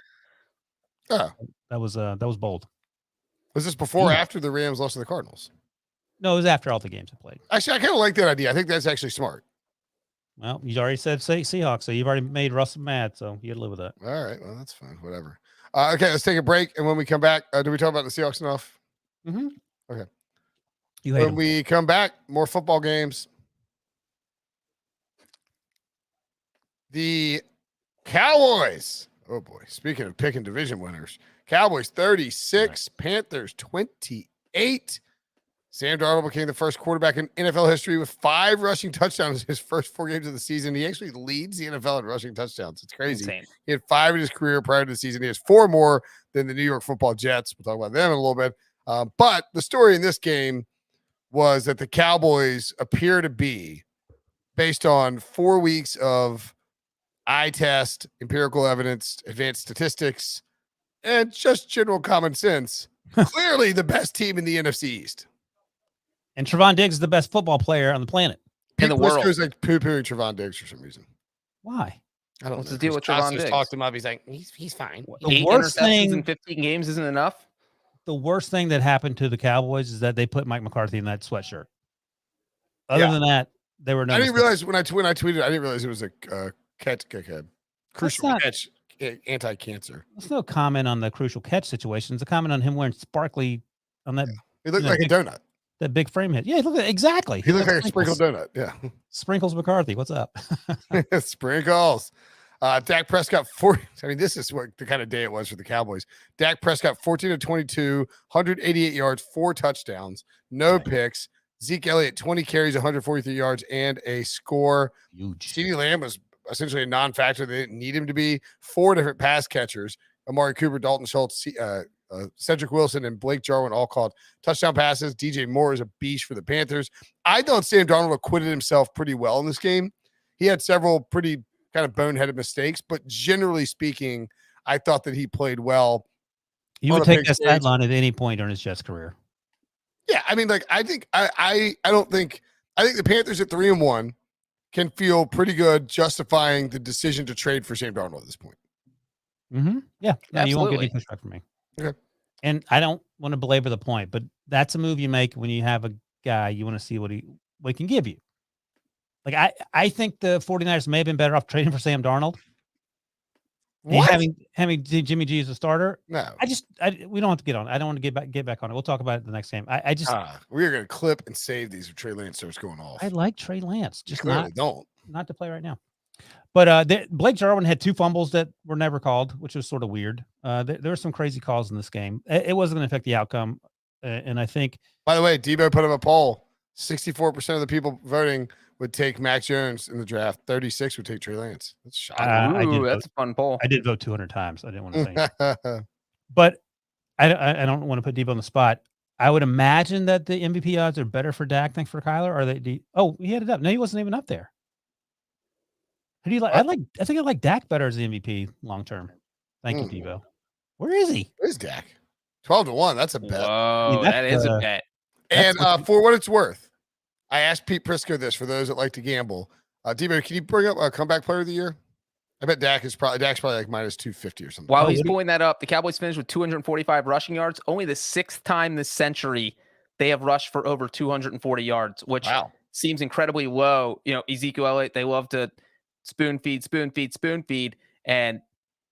Oh, that was bold. Was this before or after the Rams lost to the Cardinals? No, it was after all the games they played. Actually, I kind of like that idea. I think that's actually smart. Well, you already said Seahawks, so you've already made Russell mad, so you got to live with that. All right. Well, that's fine. Whatever. Okay, let's take a break. And when we come back, do we talk about the Seahawks enough? Mm-hmm. Okay. When we come back, more football games. The Cowboys. Oh, boy. Speaking of picking division winners, Cowboys 36, right. Panthers 28. Sam Darnold became the first quarterback in NFL history with 5 rushing touchdowns in his first 4 games of the season. He actually leads the NFL in rushing touchdowns. It's crazy. Insane. He had 5 in his career prior to the season. He has 4 more than the New York Football Jets. We'll talk about them in a little bit. But the story in this game was that the Cowboys appear to be, based on 4 weeks of eye test, empirical evidence, advanced statistics, and just general common sense, clearly the best team in the NFC East. And Trevon Diggs is the best football player on the planet. In the world. Goes like poo-pooing Trevon Diggs for some reason. Why? I don't What's know. the deal with Josh Trevon just Diggs? talked him up. He's like, he's fine. The 8 worst interceptions in thing, 15 games isn't enough. the worst thing that happened to the Cowboys is that they put Mike McCarthy in that sweatshirt. Other than that, there were no. I didn't mistakes. realize when I tweeted, I didn't realize it was a crucial not- catch, anti-cancer. There's no comment on the crucial catch situation. It's a comment on him wearing sparkly on that. He looked You know, like a donut. That big frame hit. Yeah, look at exactly. He looked like a Sprinkles. sprinkled donut. Yeah. Sprinkles McCarthy. What's up? Sprinkles. Dak Prescott, 40. I mean, this is what the kind of day it was for the Cowboys. Dak Prescott, 14 of 22, 188 yards, 4 touchdowns, no picks. Zeke Elliott, 20 carries, 143 yards, and a score. Huge. CeeDee Lamb was essentially a non-factor. They didn't need him to be. 4 different pass catchers. Amari Cooper, Dalton Schultz, Cedric Wilson, and Blake Jarwin all called touchdown passes. DJ Moore is a beast for the Panthers. I thought Sam Darnold acquitted himself pretty well in this game. He had several pretty kind of boneheaded mistakes, but generally speaking, I thought that he played well. You on would a take big that stage. sideline at any point during his Jets career. Yeah, I mean, like I think I think the Panthers at 3-1 can feel pretty good justifying the decision to trade for Sam Darnold at this point. Mm-hmm. Yeah, no, you won't get any Absolutely. pushback from me. Okay. And I don't want to belabor the point, but that's a move you make when you have a guy you want to see what he can give you. Like I think the 49ers may have been better off trading for Sam Darnold. And What? having Jimmy G as a starter. No. We don't have to get on. I don't want to get back on it. We'll talk about it the next game. We're gonna clip and save these if Trey Lance starts going off. I like Trey Lance, You just clearly don't. not to play right now. But Blake Jarwin had 2 fumbles that were never called, which was sort of weird. There were some crazy calls in this game. It wasn't going to affect the outcome, and I think. By the way, Debo put up a poll. 64% of the people voting would take Mac Jones in the draft. 36 would take Trey Lance. That's shocking. I did That's a fun poll. I did vote 200 times. I didn't want to say it. But I don't want to put Debo on the spot. I would imagine that the MVP odds are better for Dak than for Kyler. Or he had it up. No, he wasn't even up there. Who do you like? I think I like Dak better as the MVP long term. Thank you, Debo. Where is he? Where's Dak? 12-1. That's a bet. Whoa, that is a bet. And for what it's worth, I asked Pete Prisco this for those that like to gamble. Debo, can you bring up a comeback player of the year? I bet Dak's probably like minus 250 or something. While he's pulling that up, the Cowboys finished with 245 rushing yards. Only the 6th time this century they have rushed for over 240 yards, which seems incredibly low. You know, Ezekiel Elliott, they love to spoon feed, and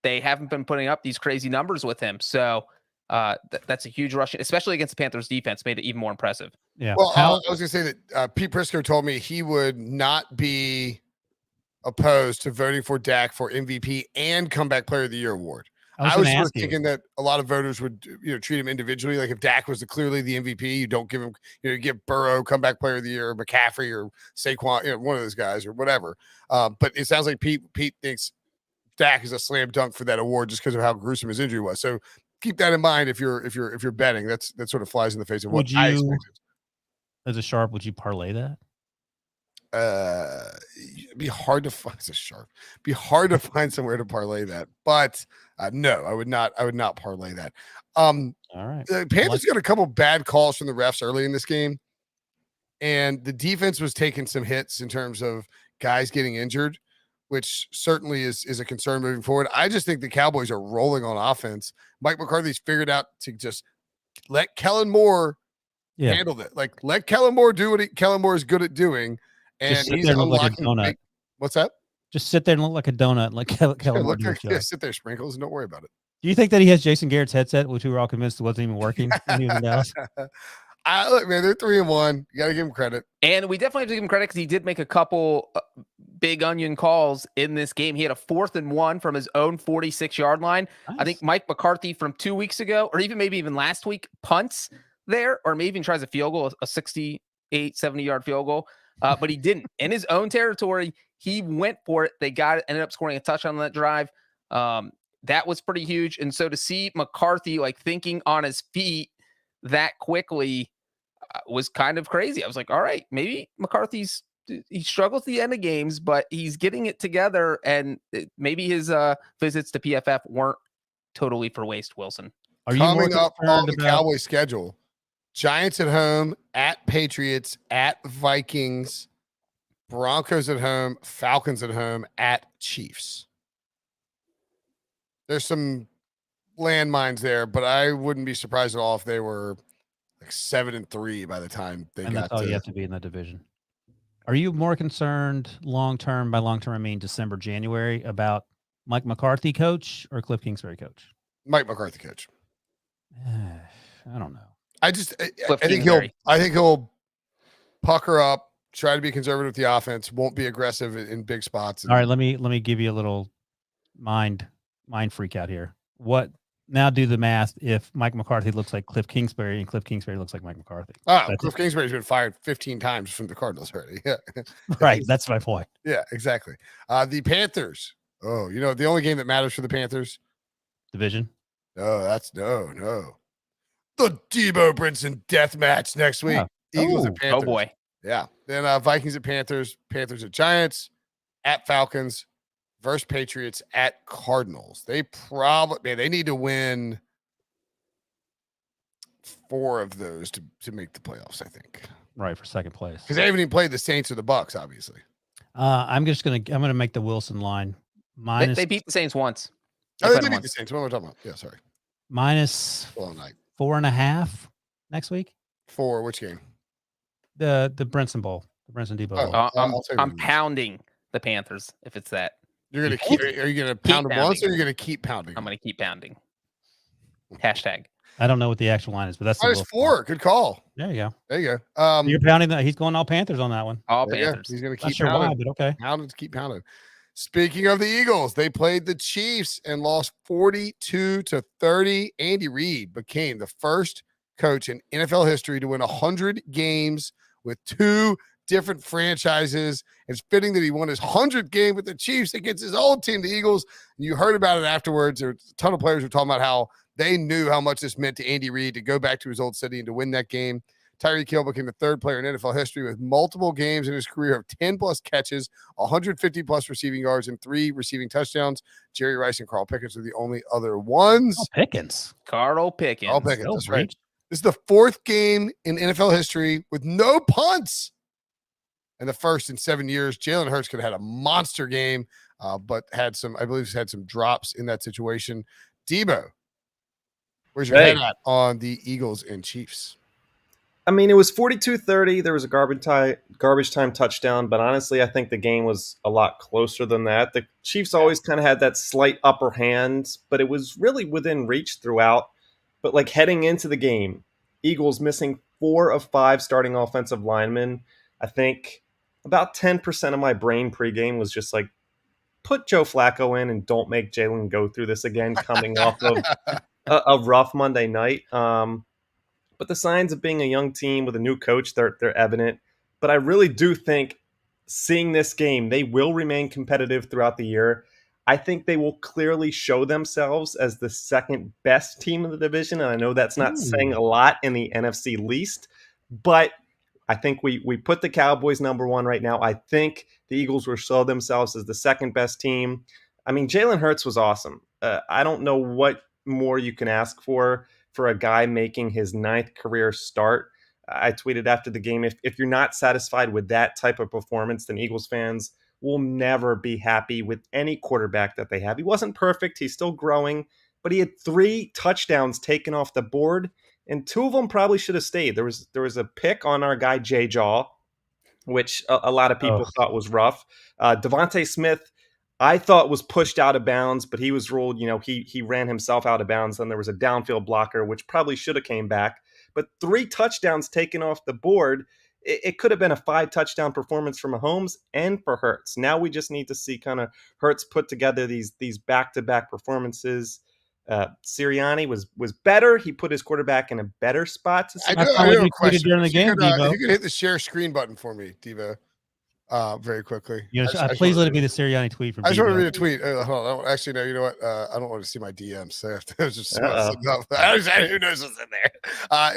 they haven't been putting up these crazy numbers with him. So that's a huge rush, especially against the Panthers defense, made it even more impressive. Yeah. Well, I was going to say that Pete Prisco told me he would not be opposed to voting for Dak for MVP and comeback player of the year award. I was sort of thinking that a lot of voters would, treat him individually. Like if Dak was clearly the MVP, you don't give him, you give Burrow comeback player of the year, or McCaffrey or Saquon, one of those guys or whatever. But it sounds like Pete thinks Dak is a slam dunk for that award just because of how gruesome his injury was. So keep that in mind if you're betting. That sort of flies in the face of what I expected. As a sharp, would you parlay that? It'd be hard to find be hard to find somewhere to parlay that, but no, I would not parlay that. All right. The Panthers got a couple bad calls from the refs early in this game, and the defense was taking some hits in terms of guys getting injured, which certainly is a concern moving forward. I just think the Cowboys are rolling on offense. Mike McCarthy's figured out to just let Kellen Moore handle it. Like let Kellen Moore do what Kellen Moore is good at doing. And he's unlocking. Like what's that? Just sit there and look like a donut, like Kellen Moore. Sit there, Sprinkles, and don't worry about it. Do you think that he has Jason Garrett's headset, which we were all convinced wasn't even working when he was in Dallas? Look, man, they're 3-1. You got to give him credit. And we definitely have to give him credit because he did make a couple big onion calls in this game. He had a 4th and 1 from his own 46-yard line. Nice. I think Mike McCarthy from 2 weeks ago, or maybe even last week, punts there, or maybe even tries a field goal, a 68, 70-yard field goal. But he didn't. In his own territory, he went for it. They got it, ended up scoring a touchdown on that drive. That was pretty huge. And so to see McCarthy thinking on his feet that quickly was kind of crazy. I was like, all right, maybe McCarthy's he struggles at the end of games, but he's getting it together. And maybe his visits to PFF weren't totally for waste, Wilson. Are you coming up on the Cowboys schedule? Giants at home, at Patriots, at Vikings, Broncos at home, Falcons at home, at Chiefs. There's some landmines there, but I wouldn't be surprised at all if they were like 7-3 by the time they And got that's all you have to be in that division. Are you more concerned long-term, by long-term I mean December, January, about Mike McCarthy coach or Cliff Kingsbury coach? Mike McCarthy coach. I don't know. I think he'll pucker up, try to be conservative with the offense, won't be aggressive in big spots. All right, let me give you a little mind freak out here. What now? Do the math. If Mike McCarthy looks like Cliff Kingsbury and Cliff Kingsbury looks like Mike McCarthy. Cliff Kingsbury's been fired 15 times from the Cardinals already. Yeah, right. That's my point. Yeah, exactly. The Panthers. Oh, the only game that matters for the Panthers. Division. No, that's no. The Debo Brinson death match next week. Eagles and Panthers. Oh boy. Yeah. Then Vikings at Panthers, Panthers at Giants, at Falcons, versus Patriots, at Cardinals. They need to win 4 of those to make the playoffs, I think. Right, for second place. Because they haven't even played the Saints or the Bucs, obviously. I'm gonna make the Wilson line minus. They beat the Saints once. They did beat the Saints. What am I talking about? Yeah, sorry. Minus 4.5 next week. 4, which game? The Brinson Bowl, the Brinson Debo Bowl. I'm pounding the Panthers if it's that. You're gonna keep. Are you gonna pound them once, or are you gonna keep pounding? I'm gonna keep pounding. Hashtag. I don't know what the actual line is, but that's -4. Good call. There you go. There you go. You're pounding that. He's going all Panthers on that one. All Panthers. He's gonna keep Not sure pounding. why, but okay. Keep pounding. Speaking of the Eagles, they played the Chiefs and lost 42-30. Andy Reid became the first coach in NFL history to win 100 games with 2 different franchises. It's fitting that he won his 100th game with the Chiefs against his old team, the Eagles. And you heard about it afterwards. There were a ton of players who were talking about how they knew how much this meant to Andy Reid to go back to his old city and to win that game. Tyreek Hill became the 3rd player in NFL history with multiple games in his career of 10-plus catches, 150-plus receiving yards, and 3 receiving touchdowns. Jerry Rice and Carl Pickens are the only other ones. Carl Pickens. That's right. This is the 4th game in NFL history with no punts. And the first in 7 years. Jalen Hurts could have had a monster game, but had some drops in that situation. Debo, where's your head at on the Eagles and Chiefs? I mean, it was 42-30. There was a garbage time touchdown, but honestly, I think the game was a lot closer than that. The Chiefs always kind of had that slight upper hand, but it was really within reach throughout. But like heading into the game, Eagles missing 4 of 5 starting offensive linemen. I think about 10% of my brain pregame was just like, put Joe Flacco in and don't make Jalen go through this again, coming off of a rough Monday night. But the signs of being a young team with a new coach, they're evident. But I really do think seeing this game, they will remain competitive throughout the year. I think they will clearly show themselves as the second best team in the division. And I know that's not saying a lot in the NFC least, but I think we put the Cowboys number 1 right now. I think the Eagles will show themselves as the second best team. I mean, Jalen Hurts was awesome. I don't know what more you can ask for a guy making his 9th career start. I tweeted after the game, if you're not satisfied with that type of performance, then Eagles fans will never be happy with any quarterback that they have. He wasn't perfect. He's still growing, but he had 3 touchdowns taken off the board, and 2 of them probably should have stayed. There was a pick on our guy, Jay Jaw, which a lot of people thought was rough. Devontae Smith, I thought was pushed out of bounds, but he was ruled, he ran himself out of bounds. Then there was a downfield blocker, which probably should have came back. But 3 touchdowns taken off the board. It could have been a 5-touchdown performance for Mahomes and for Hurts. Now we just need to see kind of Hurts put together these back-to-back performances. Sirianni was better. He put his quarterback in a better spot. I have a question. During the game, you could hit the share screen button for me, Devo. Very quickly. Please let it be the Sirianni tweet from. I just want to read a tweet. Hold on. Actually, no. You know what? I don't want to see my DMs. So I have to just who knows what's in there.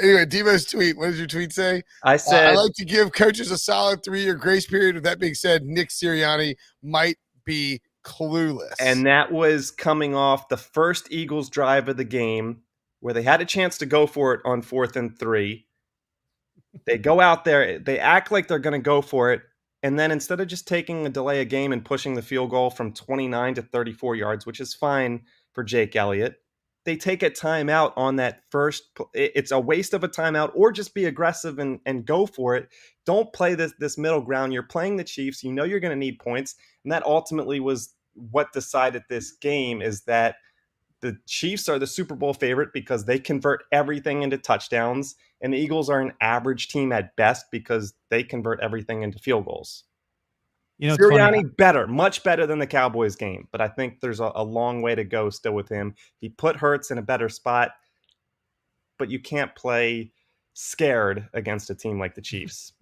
Anyway, Devo's tweet. What did your tweet say? I said, I like to give coaches a solid 3-year grace period. With that being said, Nick Sirianni might be clueless. And that was coming off the first Eagles drive of the game, where they had a chance to go for it on 4th and 3. They go out there. They act like they're going to go for it. And then instead of just taking a delay of game and pushing the field goal from 29 to 34 yards, which is fine for Jake Elliott, they take a timeout on that first. It's a waste of a timeout, or just be aggressive and go for it. Don't play this middle ground. You're playing the Chiefs. You know you're going to need points. And that ultimately was what decided this game, is that the Chiefs are the Super Bowl favorite because they convert everything into touchdowns, and the Eagles are an average team at best because they convert everything into field goals. You know, it's funny. Sirianni better, much better than the Cowboys game, but I think there's a long way to go still with him. He put Hurts in a better spot, but you can't play scared against a team like the Chiefs.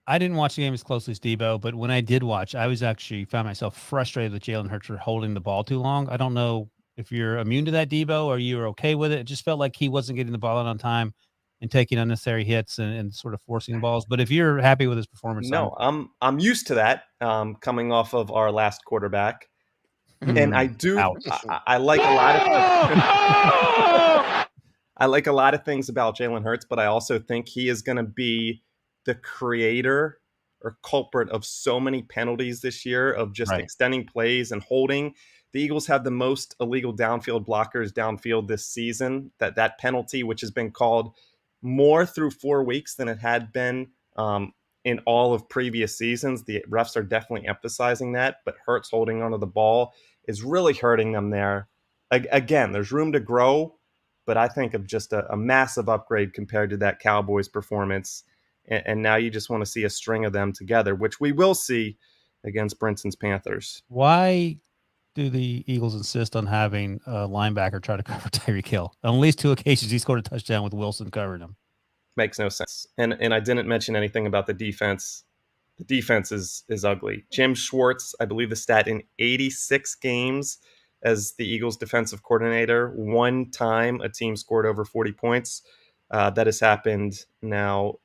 I didn't watch the game as closely as Debo, but when I did watch, I was actually found myself frustrated with Jalen Hurts for holding the ball too long. I don't know if you're immune to that, Debo, or you're okay with it. It just felt like he wasn't getting the ball out on time and taking unnecessary hits and sort of forcing balls. But if you're happy with his performance, no, I'm used to that coming off of our last quarterback. And I do I like a lot of I like a lot of things about Jalen Hurts, but I also think he is going to be the creator or culprit of so many penalties this year, of just extending plays and holding. The Eagles have the most illegal downfield blockers downfield this season. That penalty, which has been called more through 4 weeks than it had been in all of previous seasons. The refs are definitely emphasizing that, but Hurts holding onto the ball is really hurting them there. Again, there's room to grow, but I think of just a massive upgrade compared to that Cowboys performance. And now you just want to see a string of them together, which we will see against Brinson's Panthers. Why do the Eagles insist on having a linebacker try to cover Tyreek Hill? On at least 2 occasions, he scored a touchdown with Wilson covering him. Makes no sense. And I didn't mention anything about the defense. The defense is ugly. Jim Schwartz, I believe the stat, in 86 games as the Eagles defensive coordinator, one time a team scored over 40 points. That has happened now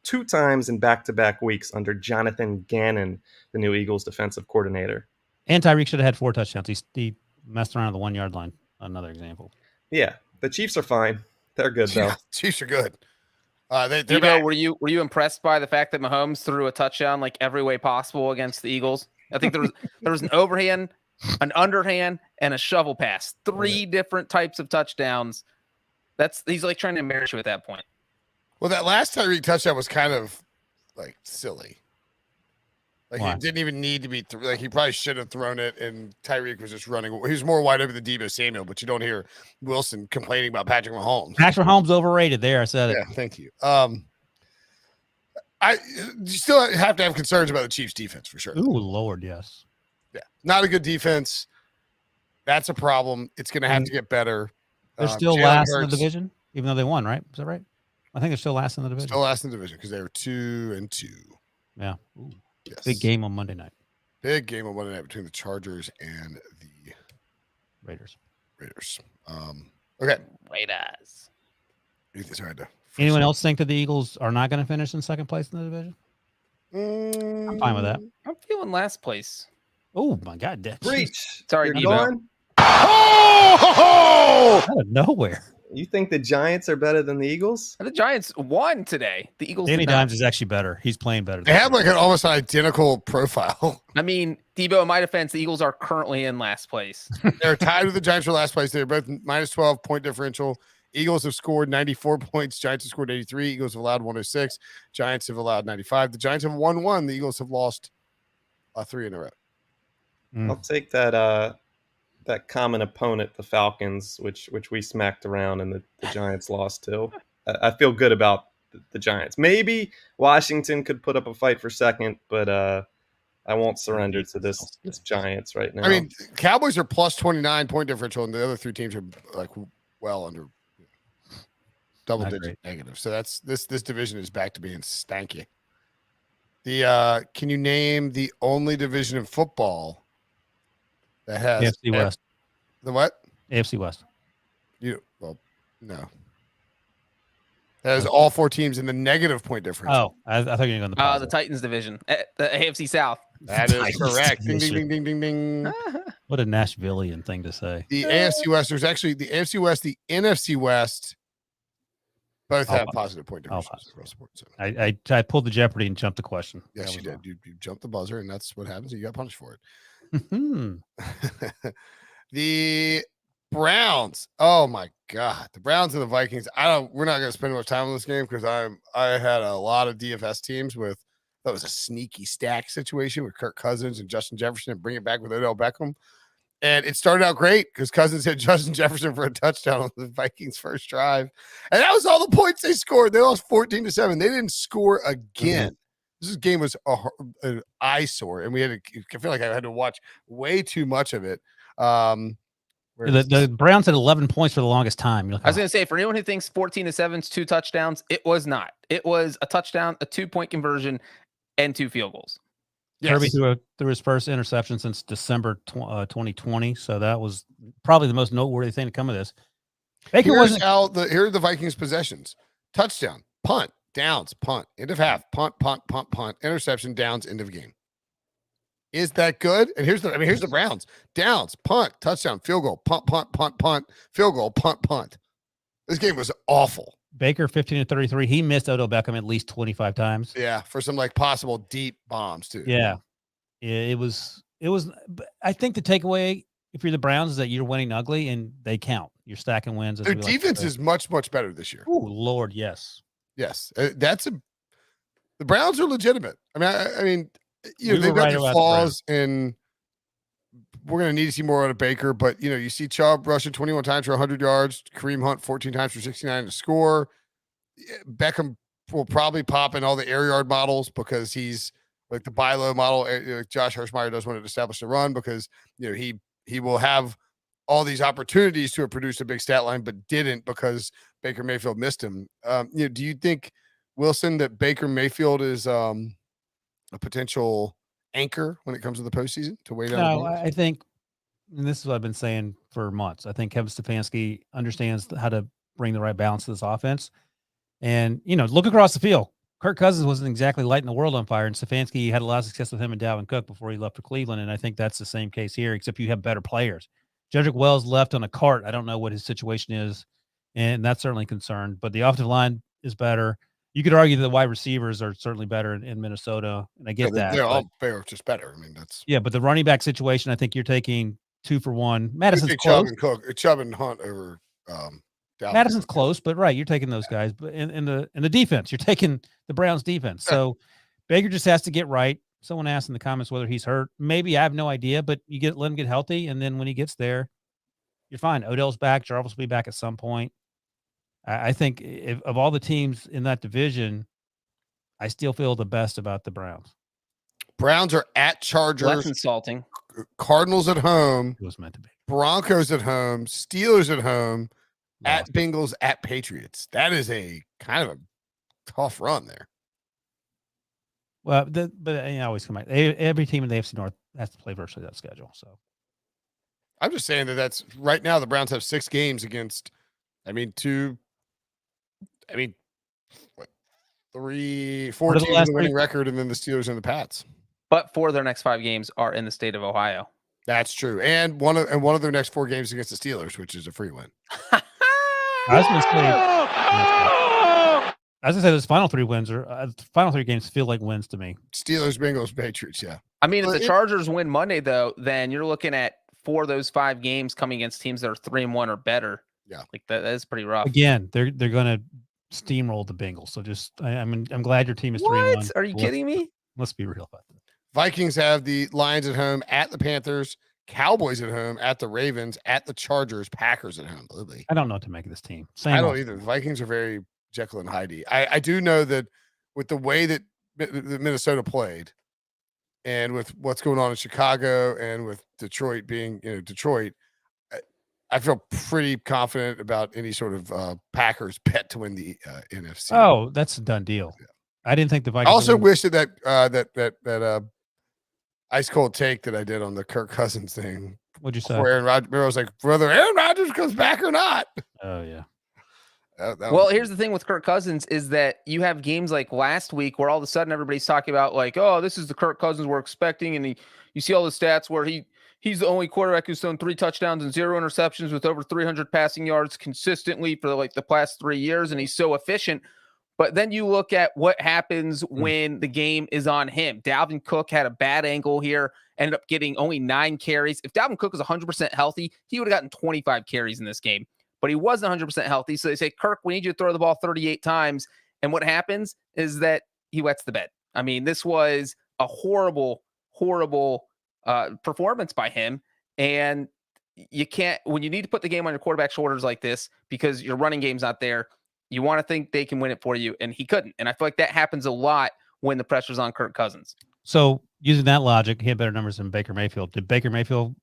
2 times in back-to-back weeks under Jonathan Gannon, the new Eagles defensive coordinator. And Tyreek should have had 4 touchdowns. He messed around on the 1 yard line. Another example. Yeah, the Chiefs are fine. They're good though. Yeah, Chiefs are good. Debo, were you impressed by the fact that Mahomes threw a touchdown like every way possible against the Eagles? I think there was an overhand, an underhand, and a shovel pass. 3 different types of touchdowns. He's like trying to embarrass you at that point. Well, that last Tyreek touchdown was kind of like silly. Like Why? It didn't even need to be like he probably should have thrown it, and Tyreek was just running. He was more wide open than Debo Samuel, but you don't hear Wilson complaining about Patrick Mahomes. Patrick Mahomes overrated. There, I said it. Yeah, thank you. You still have to have concerns about the Chiefs' defense for sure. Ooh, Lord, yes. Yeah, not a good defense. That's a problem. It's going to have to get better. They're still Jalen last in Hurts, the division, even though they won, right? Is that right? I think they're still last in the division. Still last in the division because they were 2-2. Yeah. Ooh. Yes. Big game on Monday night. Big game on Monday night between the Chargers and the Raiders. Okay. Raiders. Anyone else think that the Eagles are not going to finish in second place in the division? I'm fine with that. I'm feeling last place. Oh my God, Breech. Sorry, You're Debo. gone? Oh! Out of nowhere. You think the Giants are better than the Eagles? The Giants won today. The Eagles. Danny did not. Dimes is actually better. He's playing better. They have like an almost identical profile. I mean, Debo, in my defense, the Eagles are currently in last place. They're tied with the Giants for last place. They're both minus 12 point differential. Eagles have scored 94 points. Giants have scored 83. Eagles have allowed 106. Giants have allowed 95. The Giants have won 1. The Eagles have lost 3 in a row. I'll take that common opponent, the Falcons, which we smacked around and the Giants lost to. I feel good about the Giants. Maybe Washington could put up a fight for second, but I won't surrender to this Giants right now. I mean, Cowboys are plus 29 point differential, and the other 3 teams are like well under double-digit negative. So that's this division is back to being stanky. Can you name the only division in football that has AFC West? The what? AFC West. No. That has all 4 teams in the negative point difference. Oh, I thought you were going to The Titans division, the AFC South. That is correct. Ding, ding, ding, ding, ding, ding. What a Nashvilleian thing to say. The AFC West, there's actually the AFC West, the NFC West, Both have positive point differences. So. I pulled the Jeopardy and jumped the question. Yes, you did. You jumped the buzzer, and that's what happens. You got punished for it. The Browns. Oh my God, the Browns and the Vikings. We're not going to spend much time on this game because I had a lot of DFS teams with. That was a sneaky stack situation with Kirk Cousins and Justin Jefferson, and bring it back with Odell Beckham. And it started out great because Cousins hit Justin Jefferson for a touchdown on the Vikings' first drive. And that was all the points they scored. They lost 14-7. They didn't score again. This game was an eyesore. And I feel like I had to watch way too much of it. The Browns had 11 points for the longest time. I was going to say, for anyone who thinks 14-7 is 2 touchdowns, it was not. It was a touchdown, a 2-point conversion, and 2 field goals. Yes. Kirby threw his first interception since December 2020, so that was probably the most noteworthy thing to come of this. Here are the Vikings' possessions: touchdown, punt, downs, punt, end of half, punt, interception, downs, end of game. Is that good? And here's the Browns: downs, punt, touchdown, field goal, punt, field goal, punt. This game was awful. Baker 15-33. He missed Odell Beckham at least 25 times. Yeah, for some possible deep bombs too. Yeah, it was. I think the takeaway, if you're the Browns, is that you're winning ugly and they count. You're stacking wins. Their defense is much better this year. Oh Lord, yes. The Browns are legitimate. I mean, they've got their flaws, and we're going to need to see more out of Baker. But you see Chubb rushing 21 times for 100 yards, Kareem Hunt 14 times for 69 to score. Beckham will probably pop in all the air yard models because he's like the buy low model. Josh Hershmeyer does want to establish the run because he will have all these opportunities to have produced a big stat line, but didn't because Baker Mayfield missed him. Do you think, Wilson, that Baker Mayfield is a potential anchor when it comes to the postseason to weigh down? No, I think, and this is what I've been saying for months, I think Kevin Stefanski understands how to bring the right balance to this offense. And, look across the field. Kirk Cousins wasn't exactly lighting the world on fire, and Stefanski had a lot of success with him and Dalvin Cook before he left for Cleveland, and I think that's the same case here, except you have better players. Jedrick Wells left on a cart. I don't know what his situation is, and that's certainly a concern. But the offensive line is better. You could argue that the wide receivers are certainly better in Minnesota, and I get that. They're just better. That's but the running back situation, I think you're taking 2 for 1. Madison's close. Chubb and Hunt over. Madison's close, but right, you're taking those guys. But in the defense, you're taking the Browns defense. So Baker just has to get right. Someone asked in the comments whether he's hurt. Maybe, I have no idea, but let him get healthy, and then when he gets there, you're fine. Odell's back. Jarvis will be back at some point. I think of all the teams in that division, I still feel the best about the Browns. Browns are at Chargers. Less insulting. Cardinals at home. It was meant to be. Broncos at home. Steelers at home. At Bengals, at Patriots. That is a kind of a tough run there. Well, but I always come back. Every team in the AFC North has to play virtually that schedule. So I'm just saying that's right now. The Browns have 6 games against. 4 teams with a winning record, and then the Steelers and the Pats. But 4 of their next 5 games are in the state of Ohio. That's true, and one of their next 4 games against the Steelers, which is a free win. I was going to say those final 3 wins final 3 games feel like wins to me. Steelers, Bengals, Patriots. Yeah. If the Chargers win Monday, though, then you're looking at 4 of those 5 games coming against teams that are 3-1 or better. Yeah, like that is pretty rough. Again, they're going to steamroll the Bengals. So I'm glad your team is 3-1. Are you kidding me? Let's be real about that. Vikings have the Lions at home, at the Panthers, Cowboys at home, at the Ravens, at the Chargers, Packers at home. I don't know what to make of this team. I don't either. The Vikings are very Jekyll and Hyde. I do know that with the way that Minnesota played, and with what's going on in Chicago, and with Detroit being Detroit, I feel pretty confident about any sort of Packers bet to win the NFC. Oh, that's a done deal. Yeah. I didn't think the Vikings. I also wish that ice cold take that I did on the Kirk Cousins thing. What'd you say? Aaron Rodgers, I was like, whether Aaron Rodgers comes back or not. Oh yeah. Here's the thing with Kirk Cousins is that you have games like last week where all of a sudden everybody's talking about like, oh, this is the Kirk Cousins we're expecting, and you see all the stats where he he's the only quarterback who's thrown 3 touchdowns and 0 interceptions with over 300 passing yards consistently for like the past 3 years, and he's so efficient. But then you look at what happens when the game is on him. Dalvin Cook had a bad angle here, ended up getting only 9 carries. If Dalvin Cook was 100% healthy, he would have gotten 25 carries in this game. But he wasn't 100% healthy. So they say, Kirk, we need you to throw the ball 38 times. And what happens is that he wets the bed. I mean, this was a horrible performance by him. And you can't, when you need to put the game on your quarterback's shoulders like this, because your running game's not there, you want to think they can win it for you, and he couldn't. And I feel like that happens a lot when the pressure's on Kirk Cousins. So using that logic, he had better numbers than Baker Mayfield. Did Baker Mayfield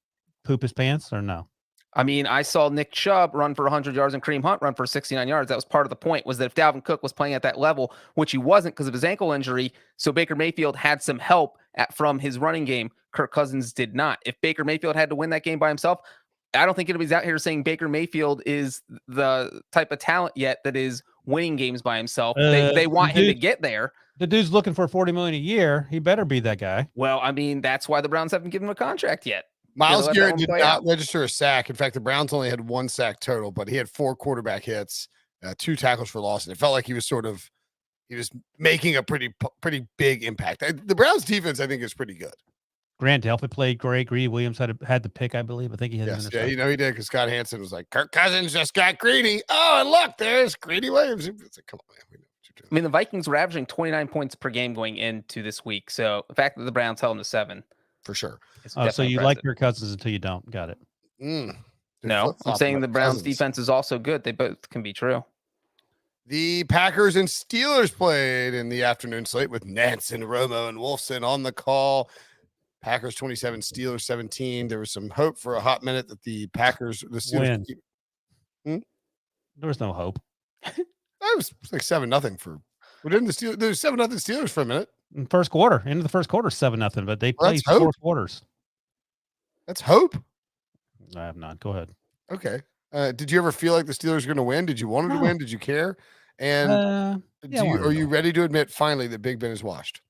poop his pants or no? I mean, I saw Nick Chubb run for 100 yards and Kareem Hunt run for 69 yards. That was part of the point, was that if Dalvin Cook was playing at that level, which he wasn't because of his ankle injury, so Baker Mayfield had some help from his running game. Kirk Cousins did not. If Baker Mayfield had to win that game by himself, I don't think anybody's out here saying Baker Mayfield is the type of talent yet that is winning games by himself. They want him to get there. The dude's looking for $40 million a year. He better be that guy. Well, I mean, that's why the Browns haven't given him a contract yet. Miles Garrett did not register a sack. In fact, the Browns only had 1 sack total, but he had 4 quarterback hits, 2 tackles for loss, and it felt like he was making a pretty big impact. The Browns defense, I think, is pretty good. Grant Delpit played great. Greedy Williams had the pick, I believe. I think he had an interception. Yeah, he did, because Scott Hansen was like, Kirk Cousins just got greedy. Oh, and look, there's Greedy Williams. It's like, come on, man. We know what you're doing. I mean, the Vikings were averaging 29 points per game going into this week. So the fact that the Browns held them to 7. For sure. So you impressive. Like your Cousins until you don't. Got it. No, I'm saying the Browns defense is also good. They both can be true. The Packers and Steelers played in the afternoon slate with Nance and Romo and Wilson on the call. Packers 27, Steelers 17. There was some hope for a hot minute that the Steelers win. There was no hope. That was like 7-0 for. Well, didn't the Steelers? There was 7-0 Steelers for a minute. In first quarter, into the first quarter, 7-0, but they played 4 quarters. That's hope. I have not. Go ahead. Okay. Did you ever feel like the Steelers were going to win? Did you want them to win? Did you care? And are you ready to admit finally that Big Ben is washed?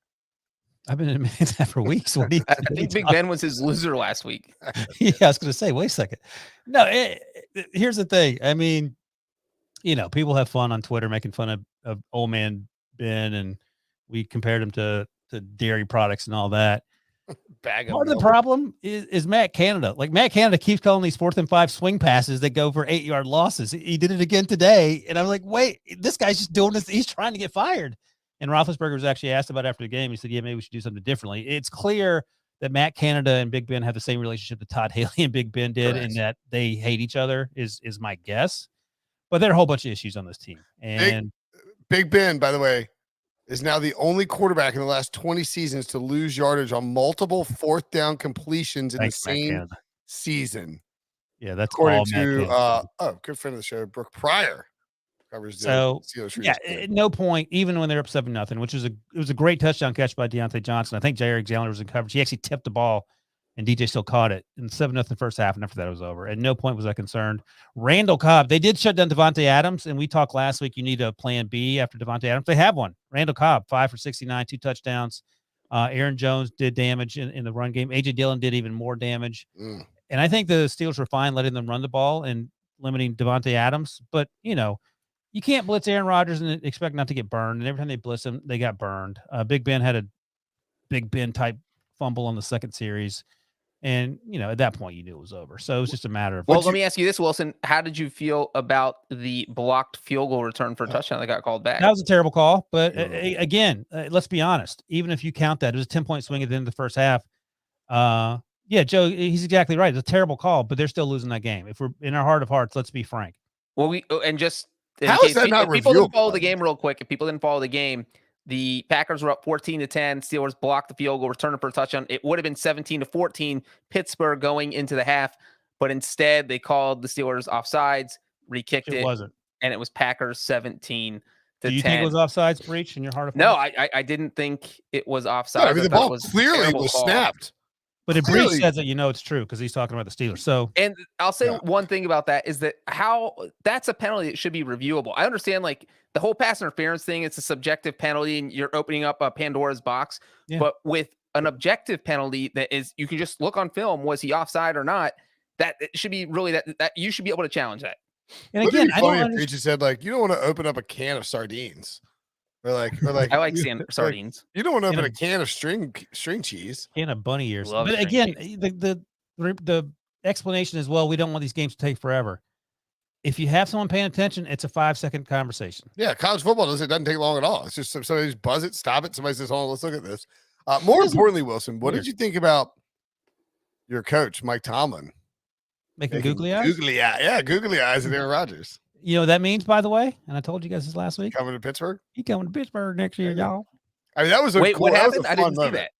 I've been admitting that for weeks. I think Big Ben was his loser last week. Yeah, I was going to say, wait a second. No, here's the thing. I mean, people have fun on Twitter making fun of old man Ben, and we compared him to dairy products and all that. Part of the problem is Matt Canada. Like, Matt Canada keeps calling these 4th and 5 swing passes that go for 8-yard losses. He did it again today. And I'm like, wait, this guy's just doing this. He's trying to get fired. And Roethlisberger was actually asked about it after the game. He said, yeah, maybe we should do something differently. It's clear that Matt Canada and Big Ben have the same relationship that Todd Haley and Big Ben did, and that they hate each other is my guess. But there are a whole bunch of issues on this team. And Big Ben, by the way, is now the only quarterback in the last 20 seasons to lose yardage on multiple 4th down completions in the same season. Yeah, that's according to good friend of the show, Brooke Pryor. So at no point, even when they're up 7-0, which it was a great touchdown catch by Deontay Johnson. I think Jair Alexander was in coverage. He actually tipped the ball, and DJ still caught it in 7-0 first half, and after that it was over. At no point was I concerned. Randall Cobb, they did shut down Devontae Adams, and we talked last week. You need a plan B after Devontae Adams. They have one. Randall Cobb, 5 for 69, 2 touchdowns. Aaron Jones did damage in the run game. AJ Dillon did even more damage. And I think the Steelers were fine letting them run the ball and limiting Devontae Adams, but you can't blitz Aaron Rodgers and expect not to get burned. And every time they blitz him, they got burned. Big Ben had a Big Ben type fumble on the second series. And, at that point, you knew it was over. So it was just a matter of. Well, let me ask you this, Wilson. How did you feel about the blocked field goal return for a touchdown that got called back? That was a terrible call. But again, let's be honest. Even if you count that, it was a 10-point swing at the end of the first half. Yeah, Joe, he's exactly right. It's a terrible call, but they're still losing that game. If we're in our heart of hearts, let's be frank. Well, how is that not reviewable? People didn't follow the game real quick. If people didn't follow the game, the Packers were up 14-10. Steelers blocked the field goal, returned it for a touchdown. It would have been 17-14, Pittsburgh going into the half, but instead they called the Steelers offsides, re-kicked it. It wasn't. And it was Packers 17-10. Do you think it was offsides, Breech, in your heart of hearts? No, I didn't think it was offsides. No, I mean, the ball clearly was snapped. But if Breech says that, it's true because he's talking about the Steelers. So, and I'll say one thing about that is that that's a penalty that should be reviewable. I understand the whole pass interference thing. It's a subjective penalty, and you're opening up a Pandora's box. Yeah. But with an objective penalty that is you can just look on film, was he offside or not? That it should be really that you should be able to challenge that. And again, I don't Breech understand. said like you don't want to open up a can of sardines, or like I like Like, sardines. you don't want to open And a can of string cheese. Can of bunny ears. Love But string again, cheese. the explanation is, well, we don't want these games to take forever. If you have someone paying attention, it's a 5-second conversation. Yeah, college football doesn't take long at all. It's just somebody just buzz it, stop it. Somebody says, "Hold on, let's look at this." More importantly, Wilson, what did you think about your coach, Mike Tomlin, Making googly eyes? Googly eye, yeah, googly eyes at Aaron Rodgers You know what that means, by the way? And I told you guys this last week. coming to Pittsburgh. He coming to Pittsburgh next year, y'all. I mean, that was a Wait, cool, what that was happened? a I fun didn't see moment. that.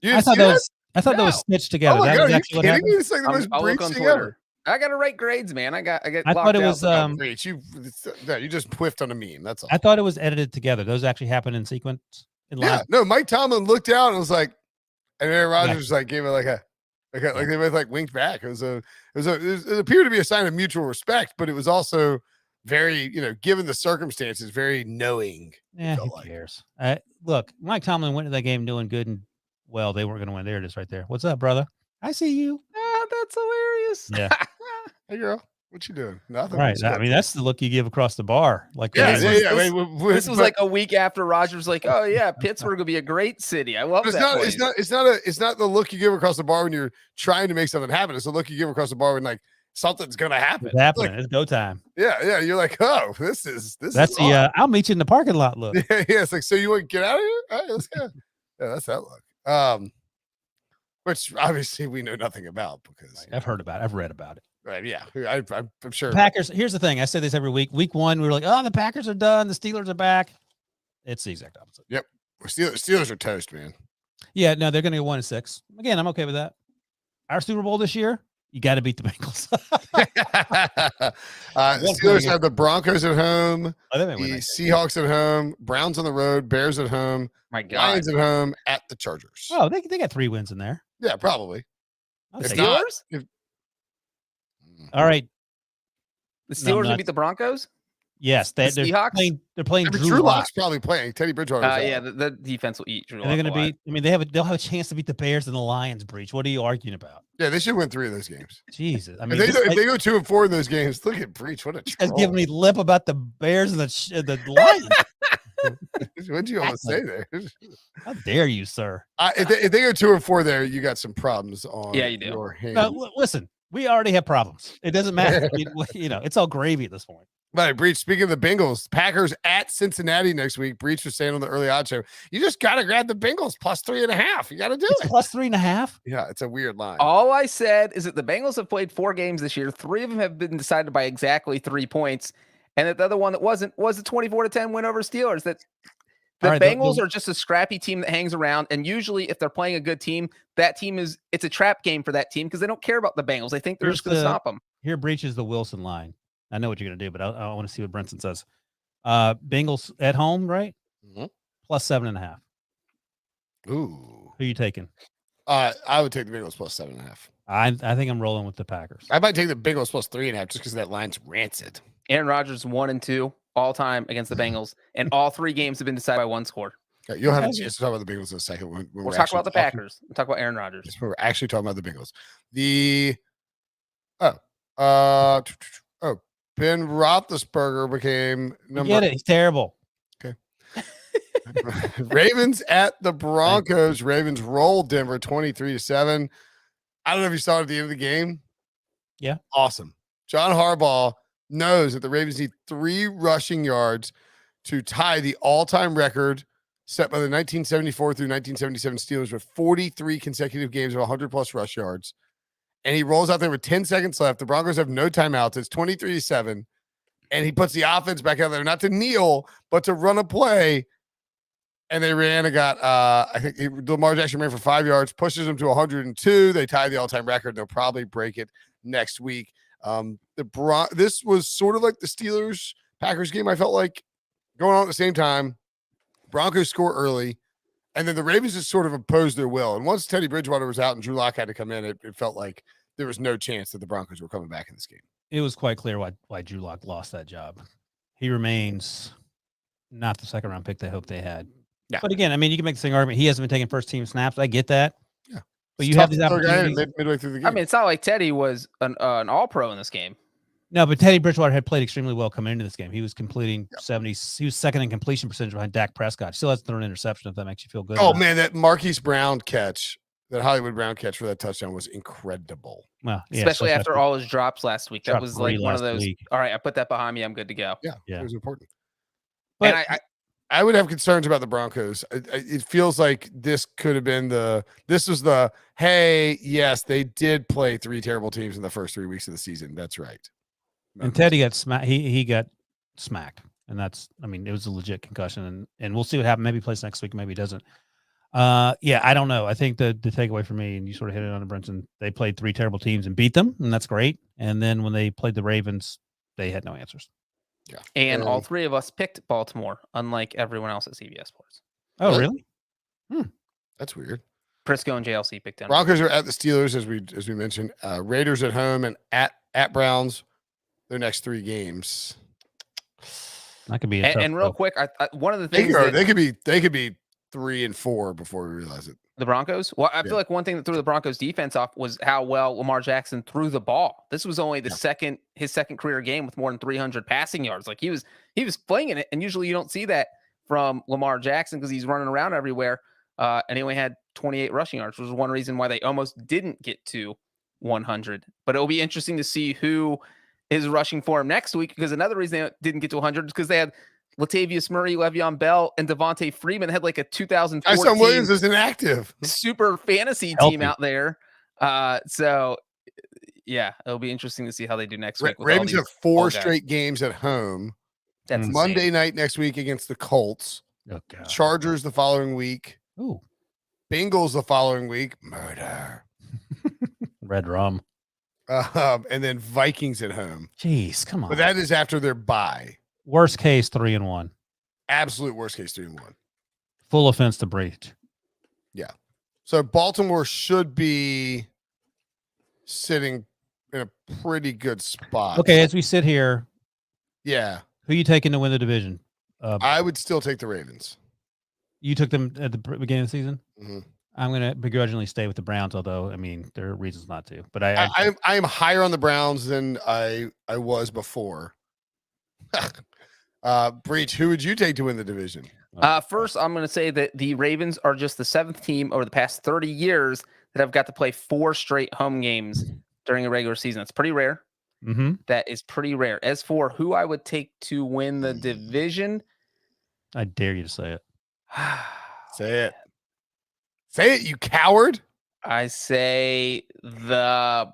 You I didn't thought see that that? was that was No. stitched together. Oh my That god, was are you actually what kidding happened. me? It's like the most I'll look Breech on thing Twitter. ever. I gotta write grades, man. I get. I thought it locked was out. Breech, you just whiffed on a meme. That's all. I thought it was edited together. Those actually happened in sequence. In Yeah, live. no. Mike Tomlin looked out and was like, and Aaron Rodgers Yeah. was like, gave it like they both like winked back. It appeared to be a sign of mutual respect, but it was also very, given the circumstances, very knowing. Yeah, felt who like. cares? Look, Mike Tomlin went to that game doing good, and well, they weren't going to win. There it is, right there. What's up, brother? I see you. Ah, that's hilarious. Yeah. Hey, girl, what you doing? Nothing. Right. What's I up? mean, that's the look you give across the bar. Like, yeah, this yeah, was- yeah. this- Wait, This was like a week after Rodgers was like, oh yeah, Pittsburgh will be a great city. I love But that. it's not the look you give across the bar when you're trying to make something happen. It's the look you give across the bar when like something's gonna happen. it's happening. Like, It's go time. yeah. You're like, oh, this is That's on. the I'll meet you in the parking lot look. Yeah, it's like, so you want to get out of here? All right, let's go. Yeah, that's that look. Which obviously we know nothing about because I've heard about it. I've read about it. right, yeah, I'm sure. Packers. Here's the thing. I say this every week. Week 1, we were like, oh, the Packers are done. The Steelers are back. It's the exact opposite. Steelers are toast, man. Yeah, no, they're going to go 1-6. Again, I'm okay with that. Our Super Bowl this year, you got to beat the Bengals. Steelers have the Broncos at home, Oh, they may win the that game. Seahawks at home, Browns on the road, Bears at home, My God, Lions at home, at the Chargers. Oh, they got 3 wins in there. Yeah, probably. I'll It's take not- it. All right. the Steelers will nuts. beat the Broncos. Yes, they're Seahawks? playing. They're playing Drew Drew Lock. Lock's probably playing. Teddy Bridgewater. Yeah, the defense will eat. Drew And they're Lock going to alive. beat. I mean, they'll have a chance to beat the Bears and the Lions. Breach. What are you arguing about? Yeah, they should win 3 of those games. Jesus. I If mean, they, this if guy- they go 2 and 4 in those games, look at Breach. What a this guy's troll. giving me lip about the Bears and the Lions. What'd you almost say there? How dare you, sir? If they go 2 and 4 there, you got some problems on Yeah, you do. your hands. No, listen, we already have problems. It doesn't matter. It's all gravy at this point. But Breach, speaking of the Bengals, Packers at Cincinnati next week. Breach was saying on the early odd show, you just got to grab the Bengals plus 3.5. You got to do It's it. plus 3.5. Yeah, it's a weird line. All I said is that the Bengals have played 4 games this year. 3 of them have been decided by exactly 3 points, and that the other one that wasn't was a 24-10 win over Steelers. That the All right, Bengals are just a scrappy team that hangs around, and usually if they're playing a good team, that team it's a trap game for that team because they don't care about the Bengals. They think they're Here's just going to the- stop them. Here breaches the Wilson line. I know what you're going to do, but I want to see what Brinson says. Bengals at home, right? Mhm. Plus 7.5. Ooh. Who you taking? I would take the Bengals plus 7.5. I think I'm rolling with the Packers. I might take the Bengals plus 3.5 just because that line's rancid. Aaron Rodgers 1-2 all time against the Bengals, and all 3 games have been decided by 1 score. Okay, you'll have a Okay. chance to talk about the Bengals in a second. When We'll talk actually about the talking- Packers. We'll talk about Aaron Rodgers. Yes, we're actually talking about the Bengals. Ben Roethlisberger became number. Get it? He's terrible. Ravens at the Broncos. Ravens rolled Denver 23-7. I don't know if you saw it at the end of the game. Yeah. Awesome. John Harbaugh knows that the Ravens need 3 rushing yards to tie the all-time record set by the 1974 through 1977 Steelers with 43 consecutive games of 100-plus rush yards. And he rolls out there with 10 seconds left. The Broncos have no timeouts. It's 23-7. And he puts the offense back out there, not to kneel, but to run a play. And they ran and got, I think Lamar Jackson ran for 5 yards, pushes them to 102. They tie the all-time record. They'll probably break it next week. This was sort of like the Steelers-Packers game, I felt like, going on at the same time. Broncos score early, and then the Ravens just sort of imposed their will. And once Teddy Bridgewater was out and Drew Lock had to come in, it felt like there was no chance that the Broncos were coming back in this game. It was quite clear why Drew Lock lost that job. He remains not the second-round pick they hoped they had. Yeah. But again, I mean, you can make the same argument. He hasn't been taking first team snaps. I get that. Yeah. But It's you have tough these to throw a guy in opportunities. midway through the game. I mean, it's not like Teddy was an all-pro in this game. No, but Teddy Bridgewater had played extremely well coming into this game. He was completing 70s. He was second in completion percentage behind Dak Prescott. Still hasn't thrown an interception, if that makes you feel good. Oh man, that Marquise Brown catch, that Hollywood Brown catch for that touchdown was incredible. Well, yeah, Especially after all his drops last week. That Dropped was like 3 one of last those. week. All right, I put that behind me. I'm good to go. Yeah, Yeah. it was important. But And I would have concerns about the Broncos. It feels like this could have been hey, yes, they did play 3 terrible teams in the first 3 weeks of the season. That's right. and Teddy got smacked. He got smacked, and that's. I mean, it was a legit concussion, and we'll see what happens. Maybe he plays next week. Maybe he doesn't. Yeah, I don't know. I think the takeaway for me, and you sort of hit it on it, Brinson, they played 3 terrible teams and beat them, and that's great. And then when they played the Ravens, they had no answers. Yeah, And all 3 of us picked Baltimore, unlike everyone else at CBS Sports. Oh, really? That's weird. Prisco and JLC picked Denver. Broncos are at the Steelers, as we mentioned. Raiders at home and at Browns. Their next 3 games. That could be a tough And real go. quick, I one of the They things could be 3 and 4 before we realize it. the Broncos. Well, I Yeah. feel like one thing that threw the Broncos defense off was how well Lamar Jackson threw the ball. This was only his second career game with more than 300 passing yards. Like he was flinging it, and usually you don't see that from Lamar Jackson because he's running around everywhere. And he only had 28 rushing yards, which was one reason why they almost didn't get to 100. But it'll be interesting to see who is rushing for him next week, because another reason they didn't get to 100 is because they had Latavius Murray, Le'Veon Bell, and Devontae Freeman had like a 2014 Tyson Williams is inactive. super fantasy Healthy. team out there. So yeah, it'll be interesting to see how they do next week. with all Ravens these have 4 old guys. straight games at home. That's insane. Monday night next week against the Colts. Oh, God. Chargers the following week. Ooh, Bengals the following week. Murder. red rum. And then Vikings at home. Jeez, come on. But that is after their bye. Worst case, 3-1. Absolute worst case 3-1. Full offense to Breech. So Baltimore should be sitting in a pretty good spot. Okay, as we sit here, Yeah. who you taking to win the division? I would still take the Ravens. You took them at the beginning of the season. Mhm. I'm going to begrudgingly stay with the Browns, although I mean there are reasons not to. But I I'm higher on the Browns than I was before. Breach, who would you take to win the division? First, I'm going to say that the Ravens are just the 7th team over the past 30 years that have got to play 4 straight home games during a regular season. That's pretty rare. mm-hmm. That is pretty rare. As for who I would take to win the division, I dare you to say it. Say it. Say it, you coward. I say a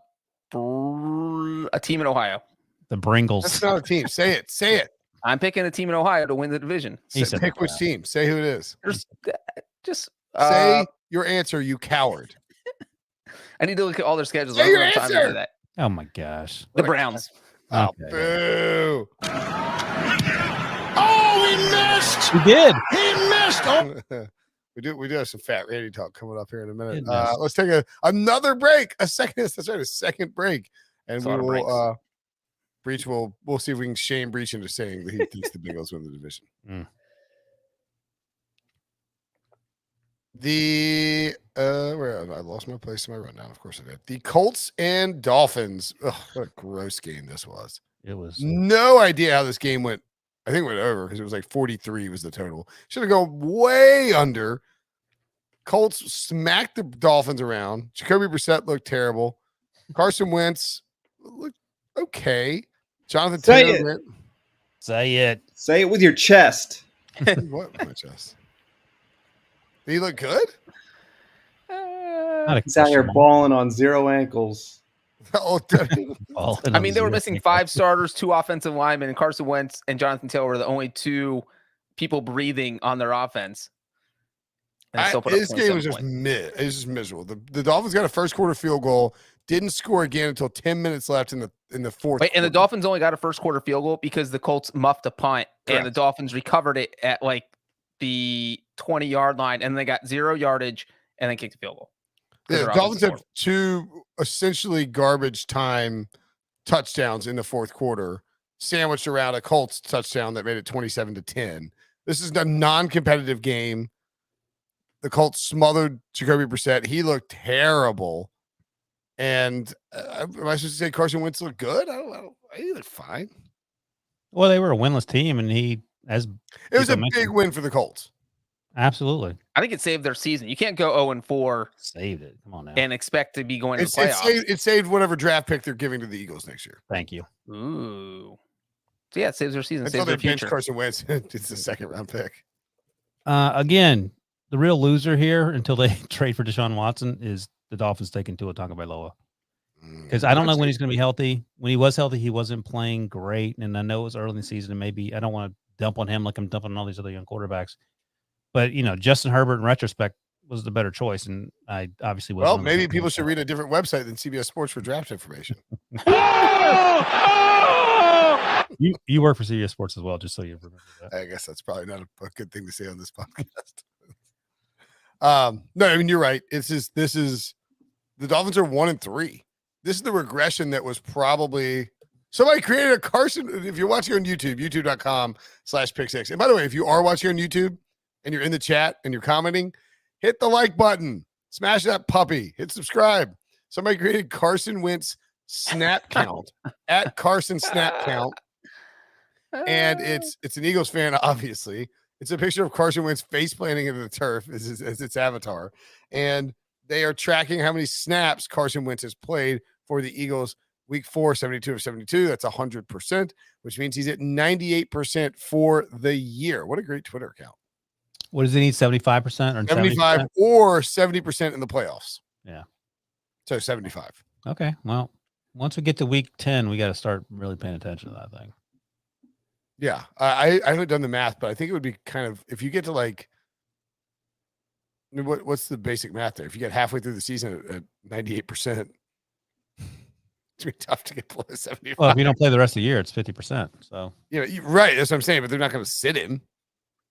team in Ohio. The Bringles. That's not a team. Say it. Say it. I'm picking a team in Ohio to win the division. He said Pick the which Browns. team. Say who it is. Just Say your answer, you coward. I need to look at all their schedules. Say I don't your have time to answer. do that. Oh my gosh. The Browns. Oh, Okay. boo. Oh, he missed. We did. He missed. Oh. We do have some fat Randy talk coming up here in a minute. Goodness. Let's take another break. A second break. And That's a we lot of will Breach we'll see if we can shame Breach into saying that he thinks the Bengals win the division. Mm. The where I lost my place in my rundown. Of course I did. The Colts and Dolphins. Ugh, what a gross game this was. It was. No idea how this game went. I think it went over because it was like 43 was the total. Should have gone way under. Colts smacked the Dolphins around. Jacoby Brissett looked terrible. Carson Wentz looked okay. Jonathan Say Taylor it. went. Say it. Say it with your chest. What with my chest? Did he look good? Not a He's out here question. balling on 0 ankles. Oh, Ball I mean, they were on missing zero. 5 starters, 2 offensive linemen, and Carson Wentz and Jonathan Taylor were the only 2 people breathing on their offense. And they still put up this game was 27 just points. it was just miserable. The Dolphins got a first quarter field goal, didn't score again until 10 minutes left in the fourth. Wait, and the quarter. Dolphins only got a first quarter field goal because the Colts muffed a punt, and the Correct. Dolphins recovered it at like the 20-yard line, and they got 0 yardage and then kicked a field goal. 'Cause The their Dolphins offense had 2 essentially garbage time touchdowns in the fourth quarter, sandwiched around a Colts touchdown that made it 27-10. This is a non-competitive game. The Colts smothered Jacoby Brissett. He looked terrible. And am I supposed to say Carson Wentz looked good? I don't know. He looked fine. Well, they were a winless team, and it was a big win for the Colts. Absolutely. I think it saved their season. You can't go 0-4. Saved it. Come on now. And expect to be going to the playoffs. It saved whatever draft pick they're giving to the Eagles next year. Thank you. Ooh. So yeah, it saves their season. Until Saves their they bench future. Carson Wentz, it's a second round pick. Again, the real loser here until they trade for Deshaun Watson is the Dolphins taking Tua Tagovailoa. Because I don't know when he's going to be healthy. When he was healthy, he wasn't playing great. And I know it was early in the season, and maybe I don't want to dump on him like I'm dumping on all these other young quarterbacks. But, Justin Herbert in retrospect was the better choice. And I obviously was. Well, maybe people should read a different website than CBS Sports for draft information. You work for CBS Sports as well, just so you remember that. I guess that's probably not a good thing to say on this podcast. No, I mean, you're right. This is the Dolphins are 1-3. This is the regression that was probably somebody created a Carson. If you're watching on YouTube, youtube.com/pick6. And by the way, if you are watching on YouTube and you're in the chat and you're commenting, hit the like button, smash that puppy, hit subscribe. Somebody created Carson Wentz snap count at Carson snap count. And it's an Eagles fan, obviously. It's a picture of Carson Wentz face planting into the turf as its avatar. And they are tracking how many snaps Carson Wentz has played for the Eagles. Week 4, 72 of 72. That's 100%, which means he's at 98% for the year. What a great Twitter account. What does he need, 75% or 75 70%? Or 70% in the playoffs. Yeah. So 75. Okay. Well, once we get to week 10, we got to start really paying attention to that thing. Yeah. I haven't done the math, but I think it would be kind of, if you get to what's the basic math there? If you get halfway through the season at 98%, it's going to be tough to get below 75. Well, if you don't play the rest of the year, it's 50%. So, right. That's what I'm saying, but they're not going to sit him.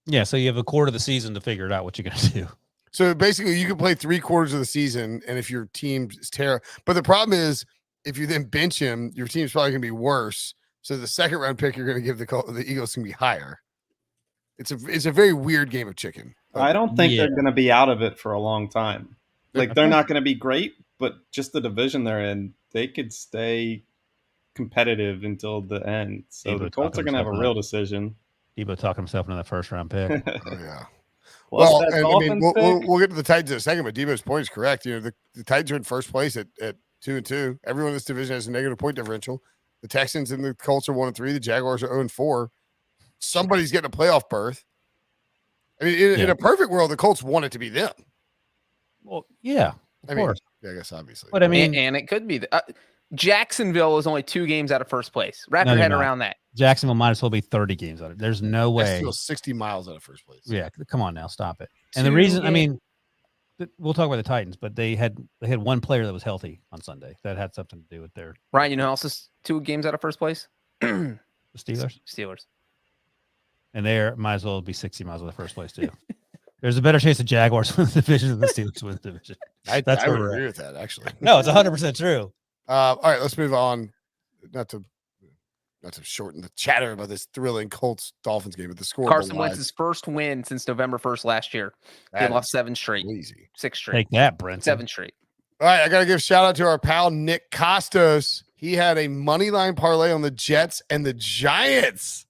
Yeah. So you have a quarter of the season to figure it out what you're going to do. So basically, you can play 3/4 of the season, and if your team is terrible, but the problem is, if you then bench him, your team's probably going to be worse. So the second round pick you're going to give the Eagles can be higher. It's a very weird game of chicken. I don't think they're going to be out of it for a long time. Like, they're not going to be great, but just the division they're in, they could stay competitive until the end. So the Colts are going to have a real decision. Debo talking himself into that first round pick. Oh, yeah. Well, and, I mean, we'll get to the Titans in a second, but Debo's point is correct. The Titans are in first place at 2-2. Everyone in this division has a negative point differential. The Texans and the Colts are 1-3. The Jaguars are 0-4. Somebody's getting a playoff berth. I mean, in a perfect world, the Colts want it to be them. Well, yeah, of course. Yeah, I guess obviously. But I mean, and it could be Jacksonville is only 2 games out of first place. Wrap your head around that. Jacksonville might as well be 30 games out of it. There's no way. Still 60 miles out of first place. Yeah, come on now, stop it. And the reason, I mean, we'll talk about the Titans, but they had one player that was healthy on Sunday. That had something to do with their. Ryan, you know who else is 2 games out of first place? The Steelers. And they might as well be 60 miles out of first place too. There's a better chance the Jaguars win the division than the Steelers win the division. I would agree with that, actually. No, it's 100% true. All right, let's move on. Not to shorten the chatter about this thrilling Colts-Dolphins game, but the score. Carson Wentz's first win since November 1st last year. They lost 7 straight. Easy. 6 straight. Take that, Brinson. 7 straight. All right, I got to give a shout out to our pal Nick Costos. He had a money line parlay on the Jets and the Giants.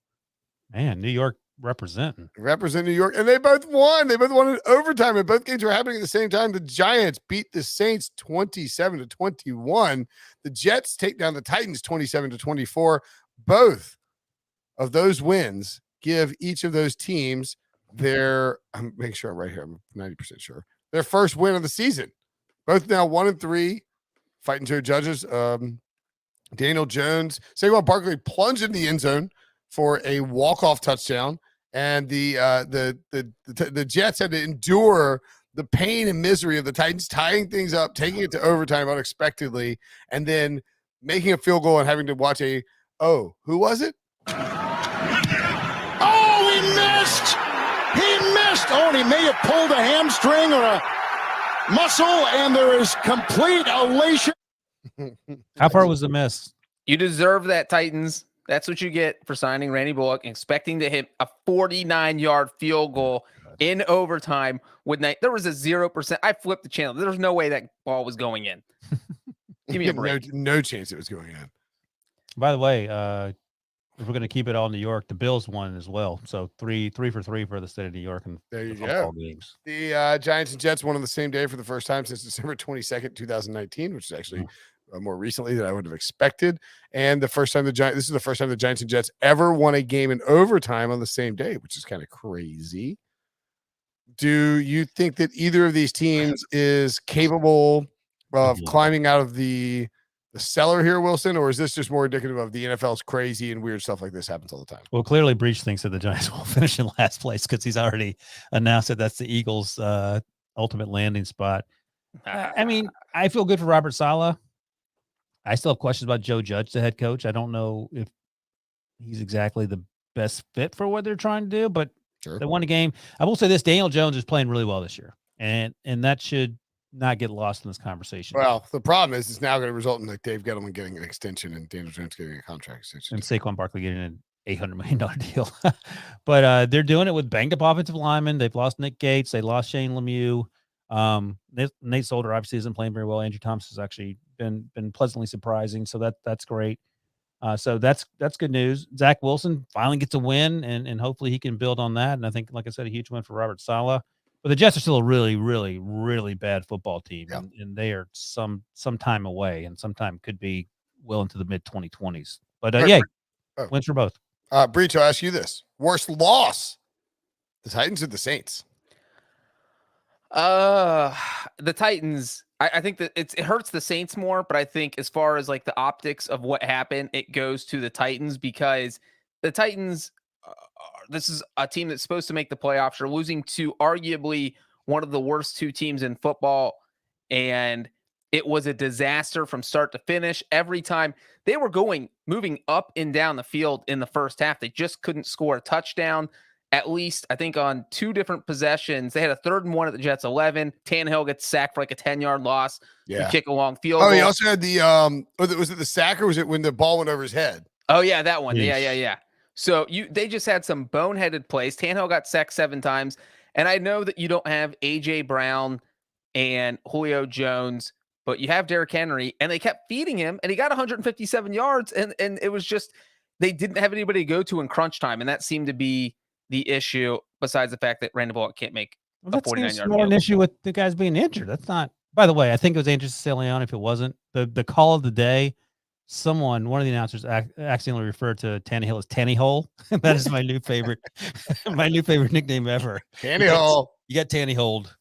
Man, New York represent New York, and they both won. They both won in overtime, and both games were happening at the same time. The Giants beat the Saints 27-21. The Jets take down the Titans 27-24. Both of those wins give each of those teams their, I'm making sure I'm right here, I'm 90% sure, their first win of the season. Both now 1-3, fighting to judges. Daniel Jones, Saquon Barkley plunged in the end zone for a walk-off touchdown, and the Jets had to endure the pain and misery of the Titans tying things up, taking it to overtime unexpectedly, and then making a field goal and having to watch who was it? Oh, he missed! He missed! Oh, and he may have pulled a hamstring or a muscle, and there is complete elation. How far was the miss? You deserve that, Titans. That's what you get for signing Randy Bullock, expecting to hit a 49-yard field goal in overtime with night. There was a 0%. I flipped the channel. There's no way that ball was going in. Give me a break. No chance it was going in. By the way, if we're going to keep it all New York, the Bills won as well. So three for three for the state of New York and there you football go. Games. The Giants and Jets won on the same day for the first time since December 22nd, 2019, which is actually more recently than I would have expected. And this is the first time the Giants and Jets ever won a game in overtime on the same day, which is kind of crazy. Do you think that either of these teams is capable of climbing out of the cellar here, Wilson, or is this just more indicative of the NFL's crazy and weird stuff like this happens all the time? Well, clearly Breech thinks that the Giants will finish in last place because he's already announced that that's the Eagles' ultimate landing spot. I mean, I feel good for Robert Saleh. I still have questions about Joe Judge, the head coach. I don't know if he's exactly the best fit for what they're trying to do, but they won a game. I will say this: Daniel Jones is playing really well this year, and that should not get lost in this conversation. Well, the problem is it's now going to result in like Dave Gettleman getting an extension and Daniel Jones getting a contract extension. And Saquon Barkley getting an $800 million deal. But they're doing it with banged up offensive linemen. They've lost Nick Gates. They lost Shane Lemieux. Nate Solder obviously isn't playing very well. Andrew Thomas has actually been pleasantly surprising. So that's great. So that's good news. Zach Wilson finally gets a win, and hopefully he can build on that. And I think, like I said, a huge win for Robert Saleh. But the Jets are still a really, really, really bad football team, and they are some time away, and sometime could be well into the mid 2020s. But wins for both. Breech, I'll ask you this: worst loss, the Titans or the Saints? The Titans. I think that it hurts the Saints more, but I think as far as like the optics of what happened, it goes to the Titans because the Titans. This is a team that's supposed to make the playoffs. You're losing to arguably one of the worst two teams in football, and it was a disaster from start to finish. Every time they were moving up and down the field in the first half, they just couldn't score a touchdown. At least, I think, on two different possessions. They had a 3rd and 1 at the Jets' 11. Tannehill gets sacked for like a 10-yard loss. Yeah. Kick a long field goal. He also had the was it the sack or was it when the ball went over his head? Oh, yeah, that one. Yeah. So they just had some boneheaded plays. Tannehill got sacked 7 times. And I know that you don't have A.J. Brown and Julio Jones, but you have Derrick Henry, and they kept feeding him, and he got 157 yards, and it was just they didn't have anybody to go to in crunch time, and that seemed to be the issue, besides the fact that Randy Bullock can't make a 49-yard more an issue with the guys being injured. That's not, by the way, I think it was Andrew Siciliano. If it wasn't, the call of the day, one of the announcers accidentally referred to Tannehill as Tanny Hole. That is my new favorite, nickname ever. Tanny Hole. You got Tanny Hold.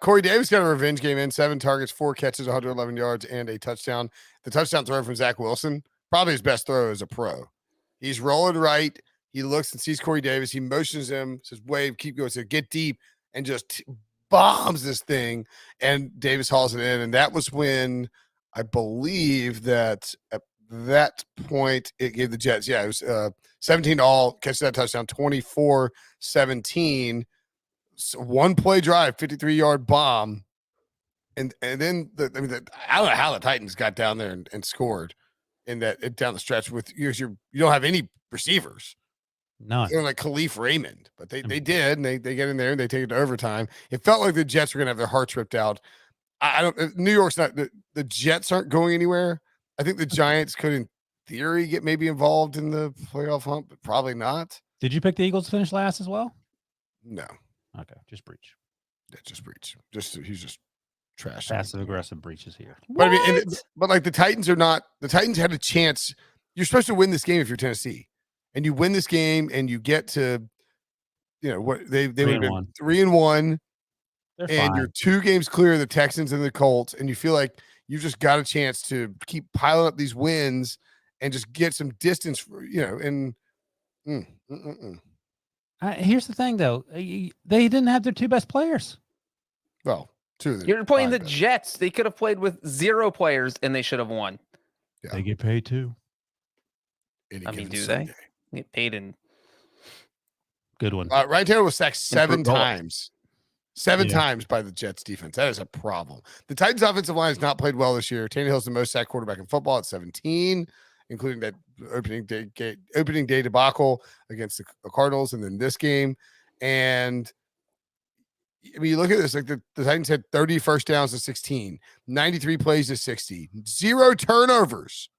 Corey Davis got a revenge game in 7 targets, 4 catches, 111 yards, and a touchdown. The touchdown throw from Zach Wilson, probably his best throw as a pro. He's rolling right. He looks and sees Corey Davis. He motions him, says, wave, keep going. So get deep, and just bombs this thing. And Davis hauls it in. And that was when I believe that at that point it gave the Jets, it was 17 all, catch that touchdown, 24-17. So 1 play drive, 53-yard bomb. And then I don't know how the Titans got down there and scored in that down the stretch with you don't have any receivers. None. They're like Khalif Raymond, but they did, and they get in there and they take it to overtime. It felt like the Jets were going to have their hearts ripped out. New York's not, the Jets aren't going anywhere. I think the Giants could, in theory, get maybe involved in the playoff hunt, but probably not. Did you pick the Eagles to finish last as well? No. Okay, just Breech. Yeah, just Breech. He's just trash. Passive aggressive Breaches here. But I mean, but like the Titans had a chance. You're supposed to win this game if you're Tennessee. And you win this game, and you get to, what they would have been 3-1, and you're 2 games clear of the Texans and the Colts, and you feel like you've just got a chance to keep piling up these wins and just get some distance, and here's the thing, though, they didn't have their 2 best players. Well, 2 of them. You're playing the Jets. They could have played with 0 players, and they should have won. Yeah. They get paid too. I mean, do they? Get paid in. Good one. Ryan Tannehill was sacked 7 times. 7 times by the Jets defense. That is a problem. The Titans offensive line has not played well this year. Tannehill's the most sacked quarterback in football at 17, including that opening day debacle against the Cardinals and then this game. And I mean, you look at this, like the Titans had 30 first downs to 16, 93 plays to 60, 0 turnovers,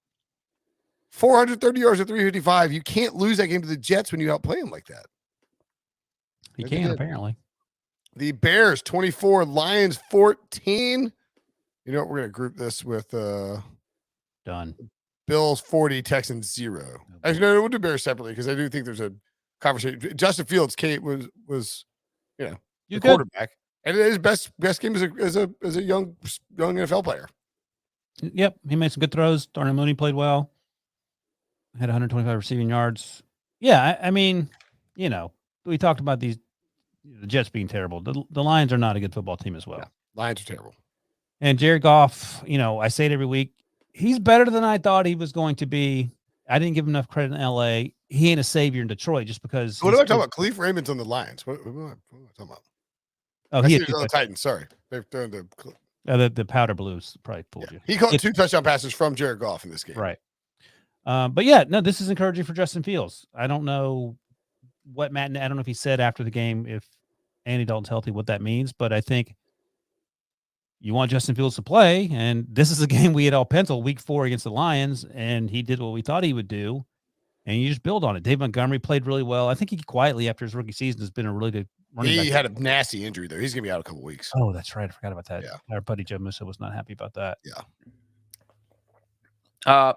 430 yards to 355. You can't lose that game to the Jets when you outplay them like that. He can, apparently. The Bears 24, Lions 14. You know what? We're going to group this with Done. Bills 40, Texans 0. Actually, no, we'll do Bears separately because I do think there's a conversation. Justin Fields, Kate was the quarterback, and his best game as a young NFL player. Yep, he made some good throws. Darnell Mooney played well. Had 125 receiving yards. Yeah, I mean, you know, we talked about the Jets being terrible. The Lions are not a good football team as well. Yeah, Lions are terrible. And Jared Goff, you know, I say it every week. He's better than I thought he was going to be. I didn't give him enough credit in L.A. He ain't a savior in Detroit just because. What am I talking about? Khalif Raymond's on the Lions. What am I talking about? Oh, he had on the Titans. Sorry, they've thrown the powder blues probably pulled you. He caught 2 touchdown passes from Jared Goff in this game. Right. But yeah, no, this is encouraging for Justin Fields. I don't know I don't know if he said after the game if Andy Dalton's healthy what that means, but I think you want Justin Fields to play, and this is a game we had all penciled week 4 against the Lions, and he did what we thought he would do, and you just build on it. Dave Montgomery played really well. I think he quietly after his rookie season has been a really good running back. He had a nasty injury though. He's gonna be out a couple weeks. Oh, that's right. I forgot about that. Yeah. Our buddy Joe Musso was not happy about that. Yeah.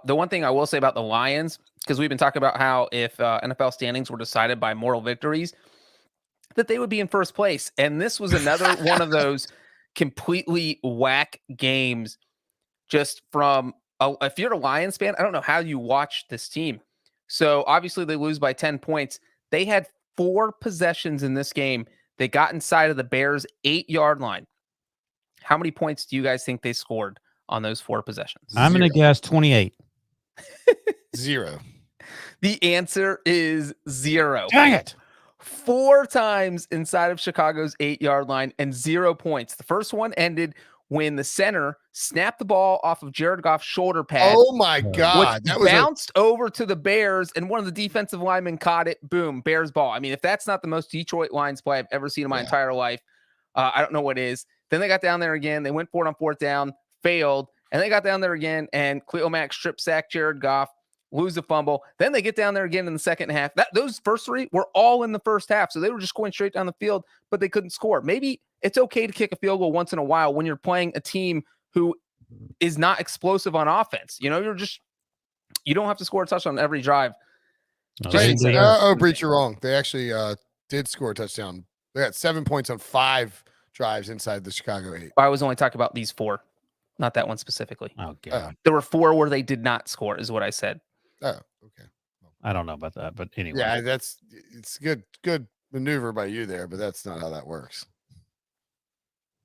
The one thing I will say about the Lions, because we've been talking about how if NFL standings were decided by moral victories, that they would be in first place. And this was another one of those completely whack games just from, if you're a Lions fan, I don't know how you watch this team. So obviously they lose by 10 points. They had 4 possessions in this game. They got inside of the Bears' 8-yard line. How many points do you guys think they scored on those 4 possessions? I'm going to guess 28. 0. The answer is 0. Dang it. 4 times inside of Chicago's 8-yard line and 0 points. The first one ended when the center snapped the ball off of Jared Goff's shoulder pad. Oh my God. That was bounced over to the Bears, and one of the defensive linemen caught it. Boom, Bears ball. I mean, if that's not the most Detroit Lions play I've ever seen in my entire life, I don't know what is. Then they got down there again. They went for it on 4th down, failed, and they got down there again, and Khalil Mack strip sack Jared Goff, lose the fumble. Then they get down there again in the second half. Those first 3 were all in the first half, so they were just going straight down the field, but they couldn't score. Maybe it's okay to kick a field goal once in a while when you're playing a team who is not explosive on offense. You know, you don't have to score a touchdown on every drive. Breech, you're wrong. They actually did score a touchdown. They got 7 points on 5 drives inside the Chicago 8. I was only talking about these 4, not that one specifically. Oh, God. There were 4 where they did not score, is what I said. Oh, okay. I don't know about that, but anyway. Yeah, it's good maneuver by you there, but that's not how that works.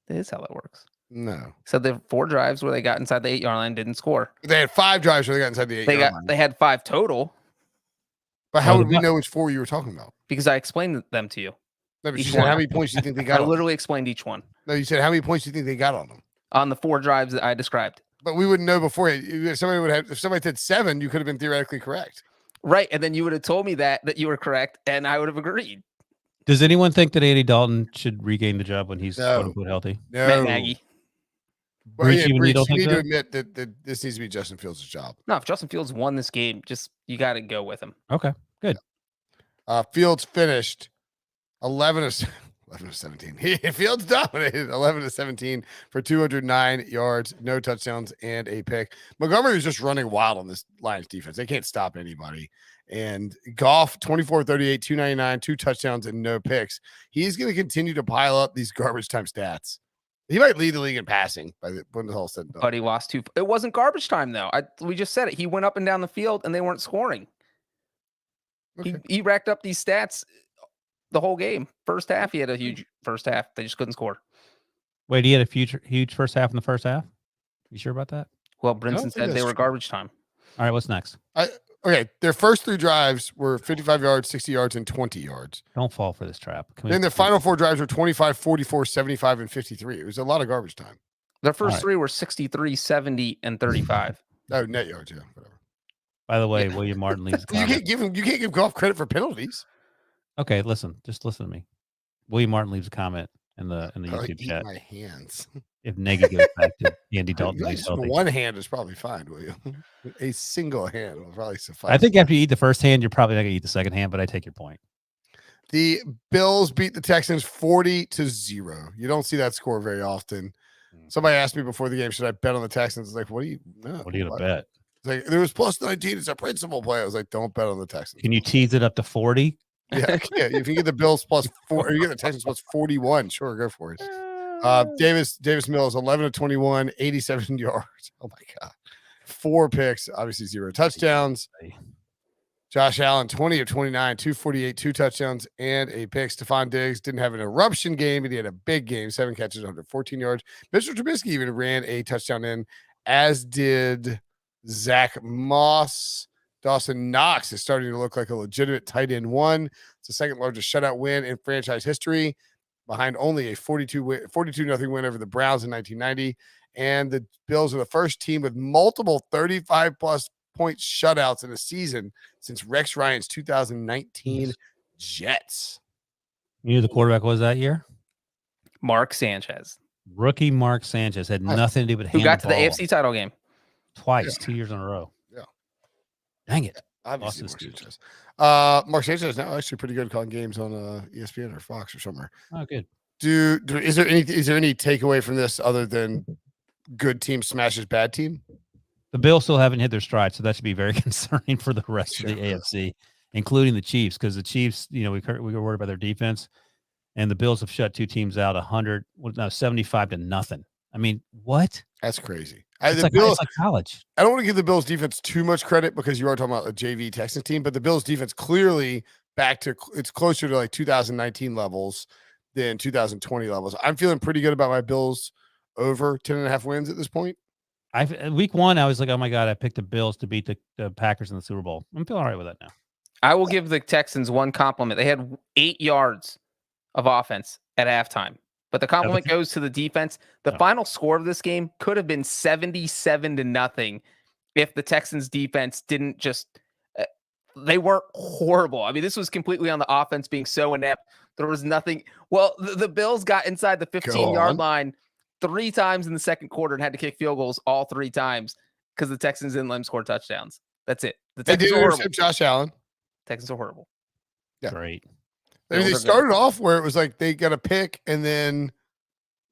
It is how that works. No. So there were 4 drives where they got inside the 8-yard line, didn't score. They had 5 drives where they got inside the 8-yard line. They had 5 total. But how would we know which 4 you were talking about? Because I explained them to you. No, but you said how many points do you think they got? I literally explained each one. No, you said how many points do you think they got on them? On the 4 drives that I described. But we wouldn't know before. If somebody said 7, you could have been theoretically correct. Right, and then you would have told me that you were correct, and I would have agreed. Does anyone think that Andy Dalton should regain the job when he's quote unquote healthy? No. Matt Nagy. Breech, you need to admit that this needs to be Justin Fields' job. No, if Justin Fields won this game, you got to go with him. Okay, good. Fields finished 11 of 17. Fields dominated 11 of 17 for 209 yards, no touchdowns, and a pick. Montgomery was just running wild on this Lions defense. They can't stop anybody. And Goff, 24-38, 299, 2 touchdowns, and no picks. He's going to continue to pile up these garbage time stats. He might lead the league in passing when the whole said and done. But he lost 2. It wasn't garbage time, though. We just said it. He went up and down the field, and they weren't scoring. Okay. He racked up these stats the whole game. First half, he had a huge first half. They just couldn't score. Wait, he had a huge first half in the first half? You sure about that? Well, Brinson said they were garbage time. All right, what's next? Okay, their first 3 drives were 55 yards, 60 yards, and 20 yards. Don't fall for this trap. Then their final 4 drives were 25, 44, 75, and 53. It was a lot of garbage time. Their first 3 were 63, 70, and 35. Oh, net yards, yeah, whatever. By the way, William Martin leaves. You can't give Goff credit for penalties. Okay, just listen to me. William Martin leaves a comment, in the Probably YouTube eat chat. my hands. If Nagy goes back to Andy Dalton, Yeah, he's just healthy. one hand is probably fine, will you? A single hand will probably suffice. I think after you eat the first hand, you're probably not going to eat the second hand, but I take your point. The Bills beat the Texans 40-0. You don't see that score very often. Somebody asked me before the game, should I bet on the Texans? It's like, what are you going to bet? It's like, there was plus 19. It's a principal play. I was like, don't bet on the Texans. Can you tease it up to 40? Yeah. If you get the Bills plus 4, or you get the Texans plus 41, sure, go for it. Davis Mills, 11-21, 87 yards. Oh my God. 4 picks, obviously 0 touchdowns. Josh Allen, 20-29, 248, 2 touchdowns, and a pick. Stephon Diggs didn't have an eruption game, but he had a big game, 7 catches, 114 yards. Mr. Trubisky even ran a touchdown in, as did Zach Moss. Dawson Knox is starting to look like a legitimate tight end 1. It's the second largest shutout win in franchise history, behind only a 42-0 win over the Browns in 1990. And the Bills are the first team with multiple 35-plus point shutouts in a season since Rex Ryan's 2019 Jets. You knew the quarterback was that year? Mark Sanchez. Rookie Mark Sanchez had nothing to do with who got to the AFC title game twice, 2 years in a row. Yeah. Dang it. Obviously, Mark Sanchez. Mark Sanchez is now actually pretty good calling games on ESPN or Fox or somewhere. Oh, good. Is there any takeaway from this other than good team smashes bad team? The Bills still haven't hit their stride, so that should be very concerning for the rest of the AFC, including the Chiefs, because the Chiefs, we were worried about their defense, and the Bills have shut 2 teams out 75-0. I mean, what? That's crazy. It's like college. I don't want to give the Bills defense too much credit because you are talking about a JV Texans team, but the Bills defense clearly it's closer to like 2019 levels than 2020 levels. I'm feeling pretty good about my Bills over 10.5 wins at this point. Week 1, I was like, oh my God, I picked the Bills to beat the Packers in the Super Bowl. I'm feeling all right with that now. I will give the Texans one compliment. They had 8 yards of offense at halftime, but the compliment goes to the defense. The final score of this game could have been 77-0 if the Texans defense didn't just, they weren't horrible. I mean, this was completely on the offense being so inept. There was nothing. Well, the Bills got inside the 15-yard line 3 times in the second quarter and had to kick field goals all 3 times because the Texans didn't let them score touchdowns. That's it. The Texans are horrible. Josh Allen. Texans are horrible. Yeah. Great. I mean, they started off where it was like they got a pick and then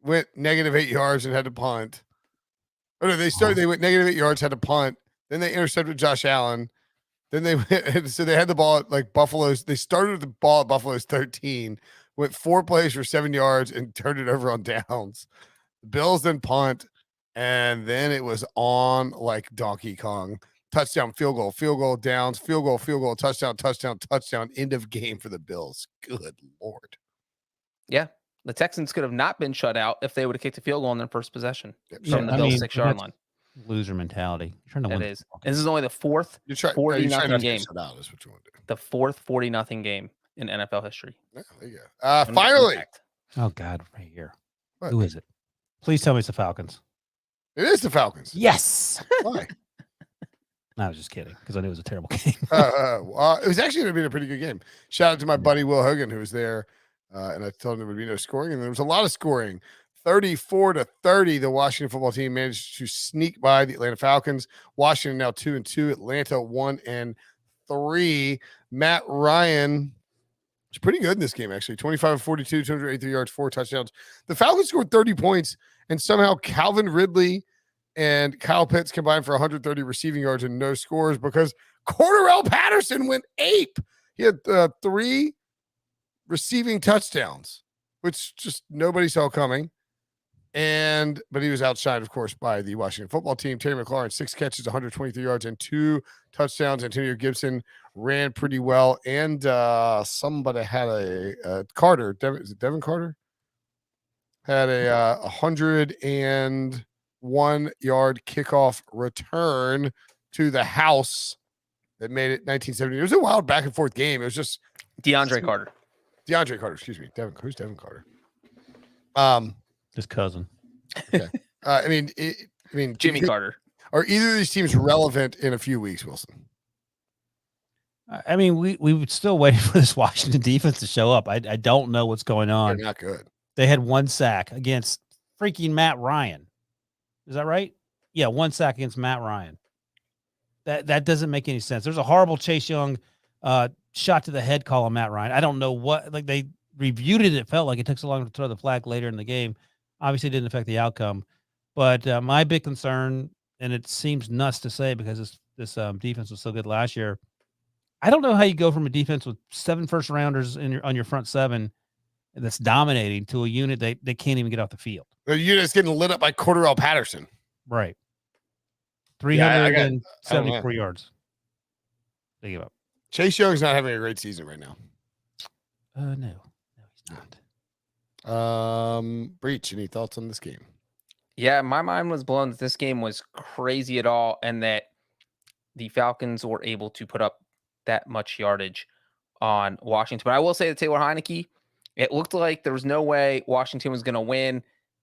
went -8 yards and had to punt. Oh no, they went -8 yards, had to punt. Then they intercepted Josh Allen. Then they went, so they had the ball at like Buffalo's. They started the ball at Buffalo's 13, went 4 plays for 7 yards and turned it over on downs. The Bills then punt, and then it was on like Donkey Kong. Touchdown, field goal, downs, field goal, touchdown, end of game for the Bills. Good Lord. Yeah. The Texans could have not been shut out if they would have kicked a field goal on their first possession from the Bills' 6-yard line. Loser mentality. You're trying to win. It is. And this is only the 4th 40-0 game. Out is what you want to do. The 4th 40-0 game in NFL history. Yeah, there you go. Finally. Oh God, right here. What? Who is it? Please tell me it's the Falcons. It is the Falcons. Yes. Why? No, I was just kidding because I knew it was a terrible game. It was actually going to be a pretty good game. Shout out to my buddy Will Hogan, who was there, and I told him there would be no scoring, and there was a lot of scoring. 34-30, the Washington football team managed to sneak by the Atlanta Falcons. Washington now 2-2, Atlanta 1-3. Matt Ryan was pretty good in this game, actually. 25-42, 283 yards, 4 touchdowns. The Falcons scored 30 points, and somehow Calvin Ridley and Kyle Pitts combined for 130 receiving yards and no scores because Cordarrelle Patterson went ape. He had 3 receiving touchdowns, which just nobody saw coming. But he was outshined, of course, by the Washington football team. Terry McLaurin, 6 catches, 123 yards, and 2 touchdowns. Antonio Gibson ran pretty well. And somebody had a Carter. Is it Devin Carter? Had a 101-yard kickoff return to the house that made it 1970. It was a wild back and forth game. It was just DeAndre Carter, excuse me. Who's Devin Carter? His cousin. Okay. I mean, Jimmy Carter. Are either of these teams relevant in a few weeks, Wilson? I mean, we would still waiting for this Washington defense to show up. I don't know what's going on. They're not good. They had 1 sack against freaking Matt Ryan. Is that right? Yeah, 1 sack against Matt Ryan. That doesn't make any sense. There's a horrible Chase Young shot to the head call on Matt Ryan. I don't know what, like, they reviewed it. It felt like it took so long to throw the flag later in the game. Obviously, it didn't affect the outcome. But my big concern, and it seems nuts to say because this defense was so good last year, I don't know how you go from a defense with 7 first-rounders on your front 7 that's dominating to a unit that they can't even get off the field. The unit's getting lit up by Cordarrelle Patterson. Right. Yeah, 374 yards. They give up. Chase Young's not having a great season right now. No, he's not. Breech, any thoughts on this game? Yeah, my mind was blown that this game was crazy at all, and that the Falcons were able to put up that much yardage on Washington. But I will say that Taylor Heineke, it looked like there was no way Washington was going to win,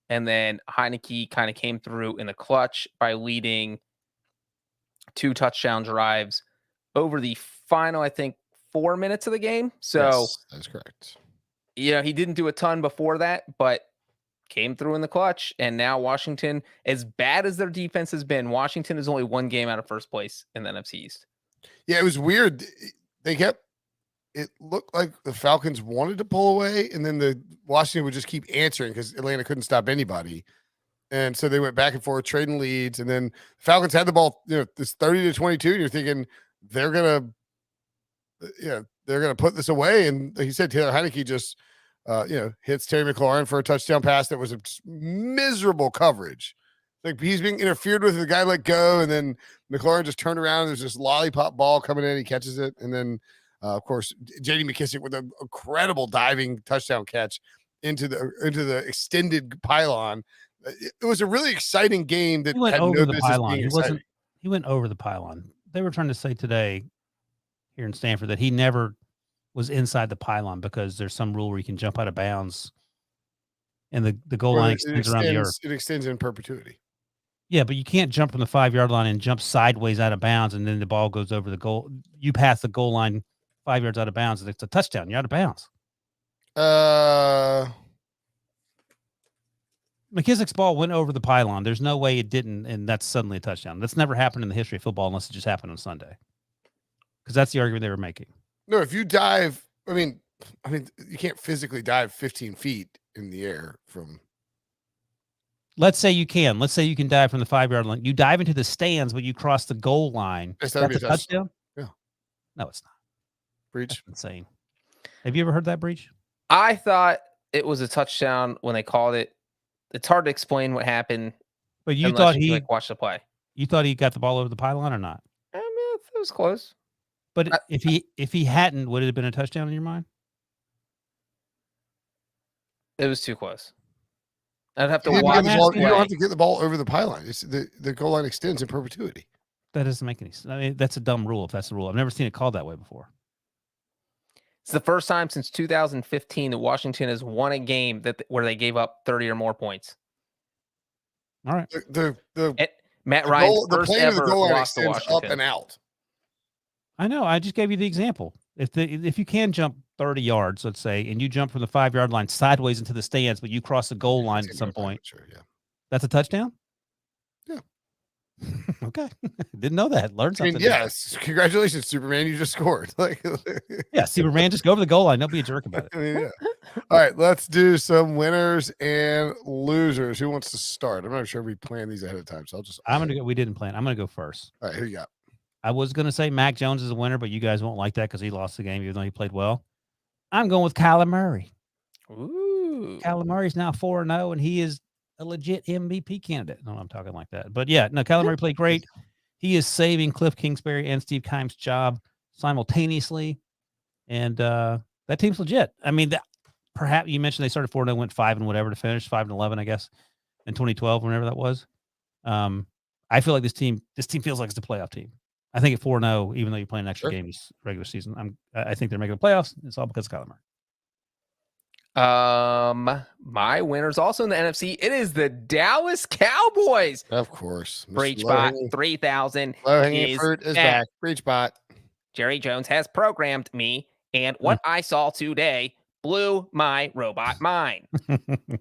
and then Heineke kind of came through in the clutch by leading 2 touchdown drives over the final, I think, 4 minutes of the game. So yes, that's correct. Yeah, he didn't do a ton before that, but came through in the clutch. And now Washington, as bad as their defense has been, Washington is only 1 game out of first place in the NFC East. Yeah, it was weird. It looked like the Falcons wanted to pull away, and then the Washington would just keep answering because Atlanta couldn't stop anybody. And so they went back and forth, trading leads, and then Falcons had the ball, this 30-22, and you're thinking they're gonna put this away. And like you said, Taylor Heineke just hits Terry McLaurin for a touchdown pass that was a miserable coverage. Like, he's being interfered with, the guy let go, and then McLaurin just turned around, and there's this lollipop ball coming in, he catches it, and then of course, J.D. McKissic with an incredible diving touchdown catch into the extended pylon. It was a really exciting game that went had over no the business pylon. being exciting. He went over the pylon. They were trying to say today here in Stanford that he never was inside the pylon because there's some rule where you can jump out of bounds, and the goal line extends around the earth. It extends in perpetuity. Yeah, but you can't jump from the 5-yard line and jump sideways out of bounds, and then the ball goes over the goal. You pass the goal line 5 yards out of bounds, and it's a touchdown. You're out of bounds. McKissic's ball went over the pylon. There's no way it didn't, and that's suddenly a touchdown. That's never happened in the history of football unless it just happened on Sunday. Because that's the argument they were making. No, if you dive, I mean, you can't physically dive 15 feet in the air from. Let's say you can. Let's say you can dive from the 5-yard line. You dive into the stands, but you cross the goal line. That's a touchdown? Yeah. No, it's not. Breech. That's insane. Have you ever heard that, Breech? I thought it was a touchdown when they called it. It's hard to explain what happened. But you thought he watched the play. You thought he got the ball over the pylon or not? I mean, it was close. But if he hadn't, would it have been a touchdown in your mind? It was too close. I'd have to watch. You don't have to get the ball over the pylon. It's the goal line extends in perpetuity. That doesn't make any sense. I mean, that's a dumb rule if that's the rule. I've never seen it called that way before. It's the first time since 2015 that Washington has won a game where they gave up 30 or more points. All right. Matt Ryan's first ever loss to Washington. Up and out. I know. I just gave you the example. If you can jump 30 yards, let's say, and you jump from the 5-yard line sideways into the stands, but you cross the goal line at some point, sure, yeah. That's a touchdown? Yeah. Okay. Didn't know that. Learned something. Yes. Congratulations, Superman. You just scored. Yeah, Superman, just go over the goal line. Don't be a jerk about it. Yeah. All right, let's do some winners and losers. Who wants to start? I'm not sure we planned these ahead of time, so I'm gonna go. We didn't plan. I'm gonna go first. All right, who you got? I was gonna say Mac Jones is a winner, but you guys won't like that because he lost the game, even though he played well. I'm going with Kyler Murray. Ooh. Kyler Murray's now 4-0, and he is a legit MVP candidate. No, I'm talking like that. But yeah, no, Kyler Murray played great. He is saving Cliff Kingsbury and Steve Keim's job simultaneously. And that team's legit. I mean, perhaps you mentioned they started 4-0, went 5 and whatever to finish, 5-11, I guess, in 2012, whenever that was. I feel like this team feels like it's a playoff team. I think at 4-0, even though you're playing an extra game this regular season, I think they're making the playoffs. It's all because of Kyler Murray. My winner's also in the NFC. It is the Dallas Cowboys. Of course. Breechbot 3000 low-hanging fruit is back. Breechbot. Jerry Jones has programmed me, and what I saw today blew my robot mind.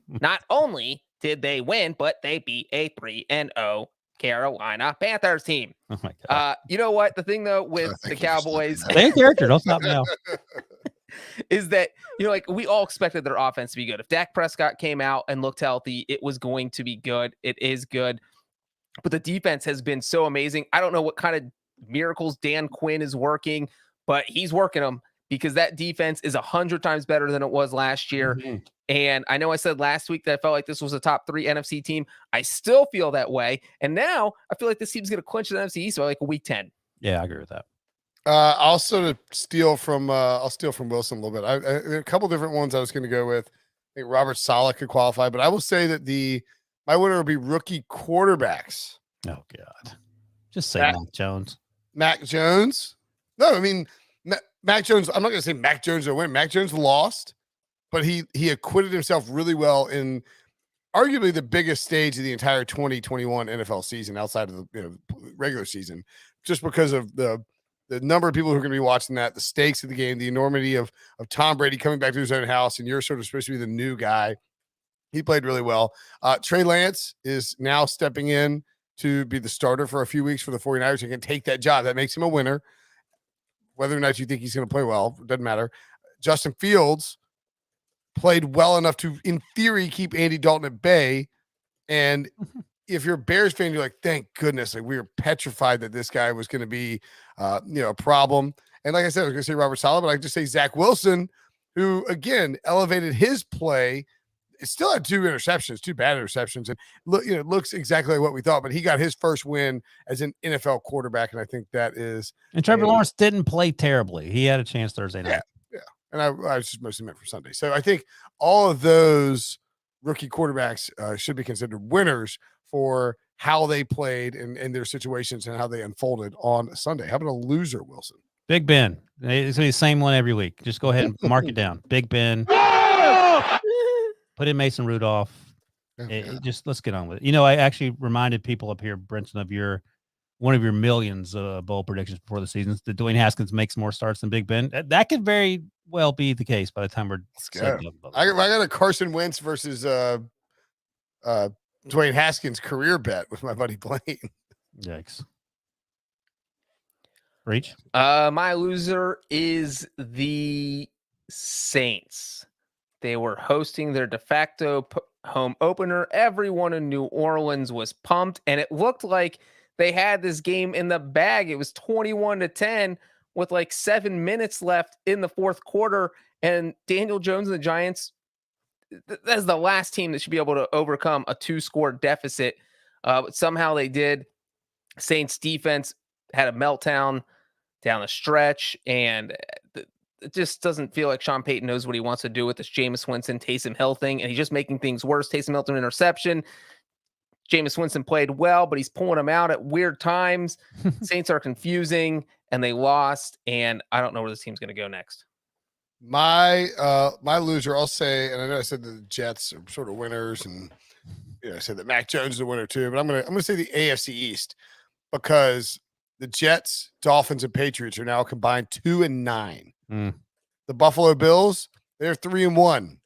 Not only did they win, but they beat a 3-0 Carolina Panthers team. Oh my God. You know what? The thing though with the thank you for Cowboys stopping Stay in character. Don't stop now. is that, like we all expected their offense to be good. If Dak Prescott came out and looked healthy, it was going to be good. It is good. But the defense has been so amazing. I don't know what kind of miracles Dan Quinn is working, but he's working them because that defense is 100 times better than it was last year. Mhm. And I know I said last week that I felt like this was a top 3 NFC team. I still feel that way. And now I feel like this team's going to clinch the NFC East by like a week 10. Yeah, I agree with that. I'll sort of steal from Wilson a little bit. There are a couple different ones I was going to go with. I think Robert Saleh could qualify, but I will say that my winner will be rookie quarterbacks. Oh God. Just say Mac- Mac Jones. Mac Jones. No, I mean Mac Jones. I'm not going to say Mac Jones will win. Mac Jones lost, but he acquitted himself really well in arguably the biggest stage of the entire 2021 NFL season outside of the regular season, just because of the number of people who are going to be watching that, the stakes of the game, the enormity of Tom Brady coming back to his own house, and you're sort of supposed to be the new guy. He played really well. Trey Lance is now stepping in to be the starter for a few weeks for the 49ers. He can take that job. That makes him a winner. Whether or not you think he's going to play well, doesn't matter. Justin Fields played well enough to, in theory, keep Andy Dalton at bay. And if you're a Bears fan, you're like, thank goodness. Like, we were petrified that this guy was going to be, a problem. And like I said, I was going to say Robert Saleh, but I could just say Zach Wilson, who, again, elevated his play. It still had 2 bad interceptions. And looks exactly like what we thought, but he got his first win as an NFL quarterback. And I think that is. And Trevor Lawrence didn't play terribly. He had a chance Thursday night. Yeah. And I was just mostly meant for Sunday. So I think all of those rookie quarterbacks should be considered winners for how they played and their situations and how they unfolded on Sunday. How about a loser, Wilson? Big Ben. It's going to be the same one every week. Just go ahead and mark it down. Big Ben. Put in Mason Rudolph. Just let's get on with it. I actually reminded people up here, Brinson, of one of your millions of bowl predictions before the season. That Dwayne Haskins makes more starts than Big Ben. That could very well be the case by the time we're. I got a Carson Wentz versus Dwayne Haskins career bet with my buddy Blaine. Yikes. Breech? My loser is the Saints. They were hosting their de facto home opener. Everyone in New Orleans was pumped, and it looked like they had this game in the bag. It was 21-10 with like 7 minutes left in the fourth quarter, and Daniel Jones and the Giants, that's the last team that should be able to overcome a 2-score deficit. But somehow they did. Saints defense had a meltdown down the stretch, and it just doesn't feel like Sean Payton knows what he wants to do with this Jameis Winston, Taysom Hill thing, and he's just making things worse. Taysom Hill threw an interception. Jameis Winston played well, but he's pulling them out at weird times. Saints are confusing, and they lost, and I don't know where this team's going to go next. My loser, I'll say, and I know I said the Jets are sort of winners, and I said that Mac Jones is a winner too, but I'm gonna say the AFC East, because the Jets, Dolphins, and Patriots are now combined 2-9. The Buffalo Bills, they're 3-1.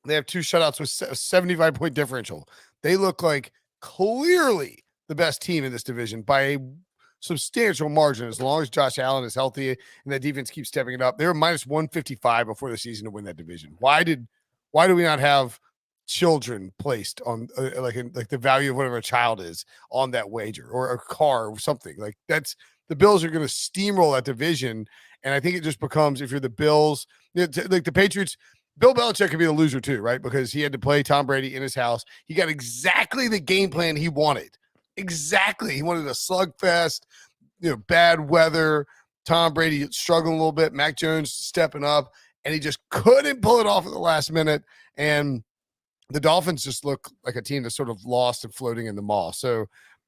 They have 2 shutouts with a 75-point differential. They look like clearly the best team in this division by a substantial margin, as long as Josh Allen is healthy and that defense keeps stepping it up. They were minus 155 before the season to win that division. Why do we not have children placed on like the value of whatever a child is on that wager, or a car or something? Like, that's the Bills are going to steamroll that division. And I think it just becomes, if you're the Bills, like the Patriots, Bill Belichick could be the loser too, right? Because he had to play Tom Brady in his house. He got exactly the game plan he wanted. Exactly. He wanted a slugfest, bad weather, Tom Brady struggling a little bit, Mac Jones stepping up, and he just couldn't pull it off at the last minute. And the Dolphins just look like a team that's sort of lost and floating in the mall. So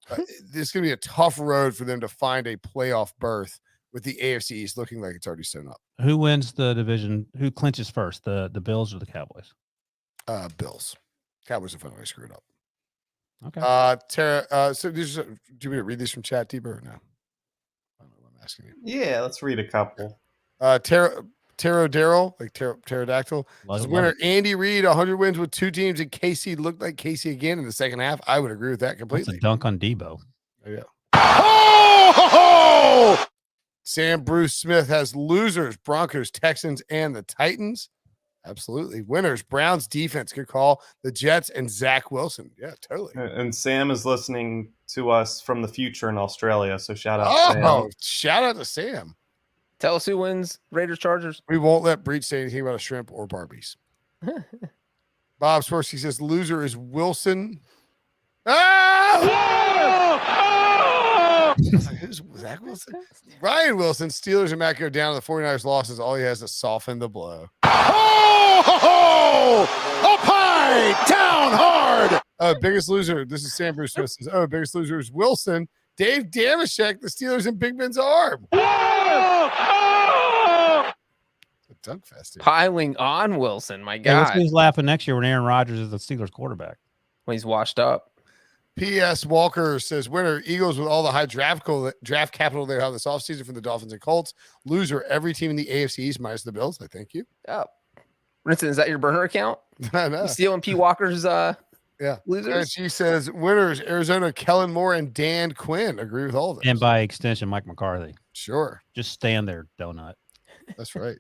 this is going to be a tough road for them to find a playoff berth, with the AFC East looking like it's already sewn up. Who wins the division? Who clinches first, the Bills or the Cowboys? Bills. Cowboys are finally screwed up. Okay. Tara, so do you want me to read these from chat, Deeper, or no? I don't know what I'm asking you. Yeah, let's read a couple. Tara, Pterodactyl, like pterodactyl. Love As it, winner love Andy Reid, 100 wins with 2 teams, and KC looked like KC again in the second half. I would agree with that That's a completely. dunk on Debo. Yeah. Oh! Sam Bruce Smith has losers, Broncos, Texans, and the Titans. Absolutely. Winners, Browns defense. Good call. The Jets and Zach Wilson. Yeah, totally. And Sam is listening to us from the future in Australia, so shout out Oh, Sam. shout out to Sam. Tell us who wins Raiders Chargers. We won't let Breech say anything about a shrimp or Barbies. Bob Swirsky says loser is Wilson. Ah! Who's Zach Wilson? Ryan Wilson, Steelers and Matt go down. The 49ers losses. All he has to soften the blow. Oh! Up high, down hard. Biggest loser. This is Sam Bruce Smith says, biggest loser is Wilson. Dave Damashek, the Steelers in Big Ben's arm. It's a dunk fest here. Piling on Wilson. My Yeah, let's God. who's laughing next year when Aaron Rodgers is the Steelers quarterback. When he's washed up. P.S. Walker says, winner, Eagles with all the high draft capital they have this offseason from the Dolphins and Colts. Loser, every team in the AFC East minus the Bills. I thank you. Oh. Brinson, is that your burner account? I know. You stealing P. Walker's Yeah. losers? And she says, winners, Arizona, Kellen Moore, and Dan Quinn. Agree with all of this. And by extension, Mike McCarthy. Sure. Just stand there, donut. That's right.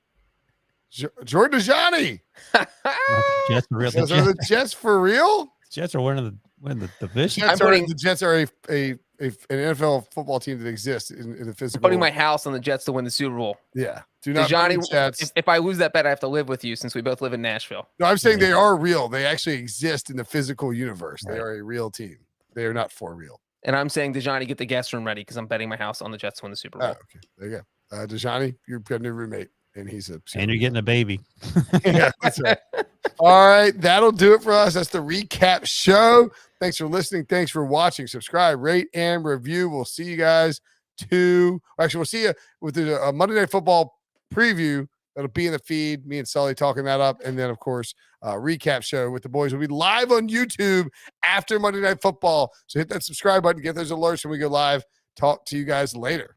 Jordan Johnny. Jets are real. Says, are the Jets for real? Jets are winning the division. The Jets are an NFL football team that exists in the physical. I'm putting my house on the Jets to win the Super Bowl. Yeah. Do not Johnny, put the Jets. if I lose that bet, I have to live with you since we both live in Nashville. No, I'm saying they are real. They actually exist in the physical universe. They are a real team. They are not for real. And I'm saying, DeJohnny, get the guest room ready because I'm betting my house on the Jets to win the Super Bowl. Oh, okay. There you go. DeJohnny, you've got a new roommate, and he's a And you're getting a baby. yeah, that's right. All right, that'll do it for us. That's the recap show. Thanks for listening. Thanks for watching. Subscribe, rate, and review. We'll see you guys we'll see you with a Monday Night Football preview. That'll be in the feed. Me and Sully talking that up. And then, of course, recap show with the boys will be live on YouTube after Monday Night Football. So hit that subscribe button, get those alerts when we go live. Talk to you guys later.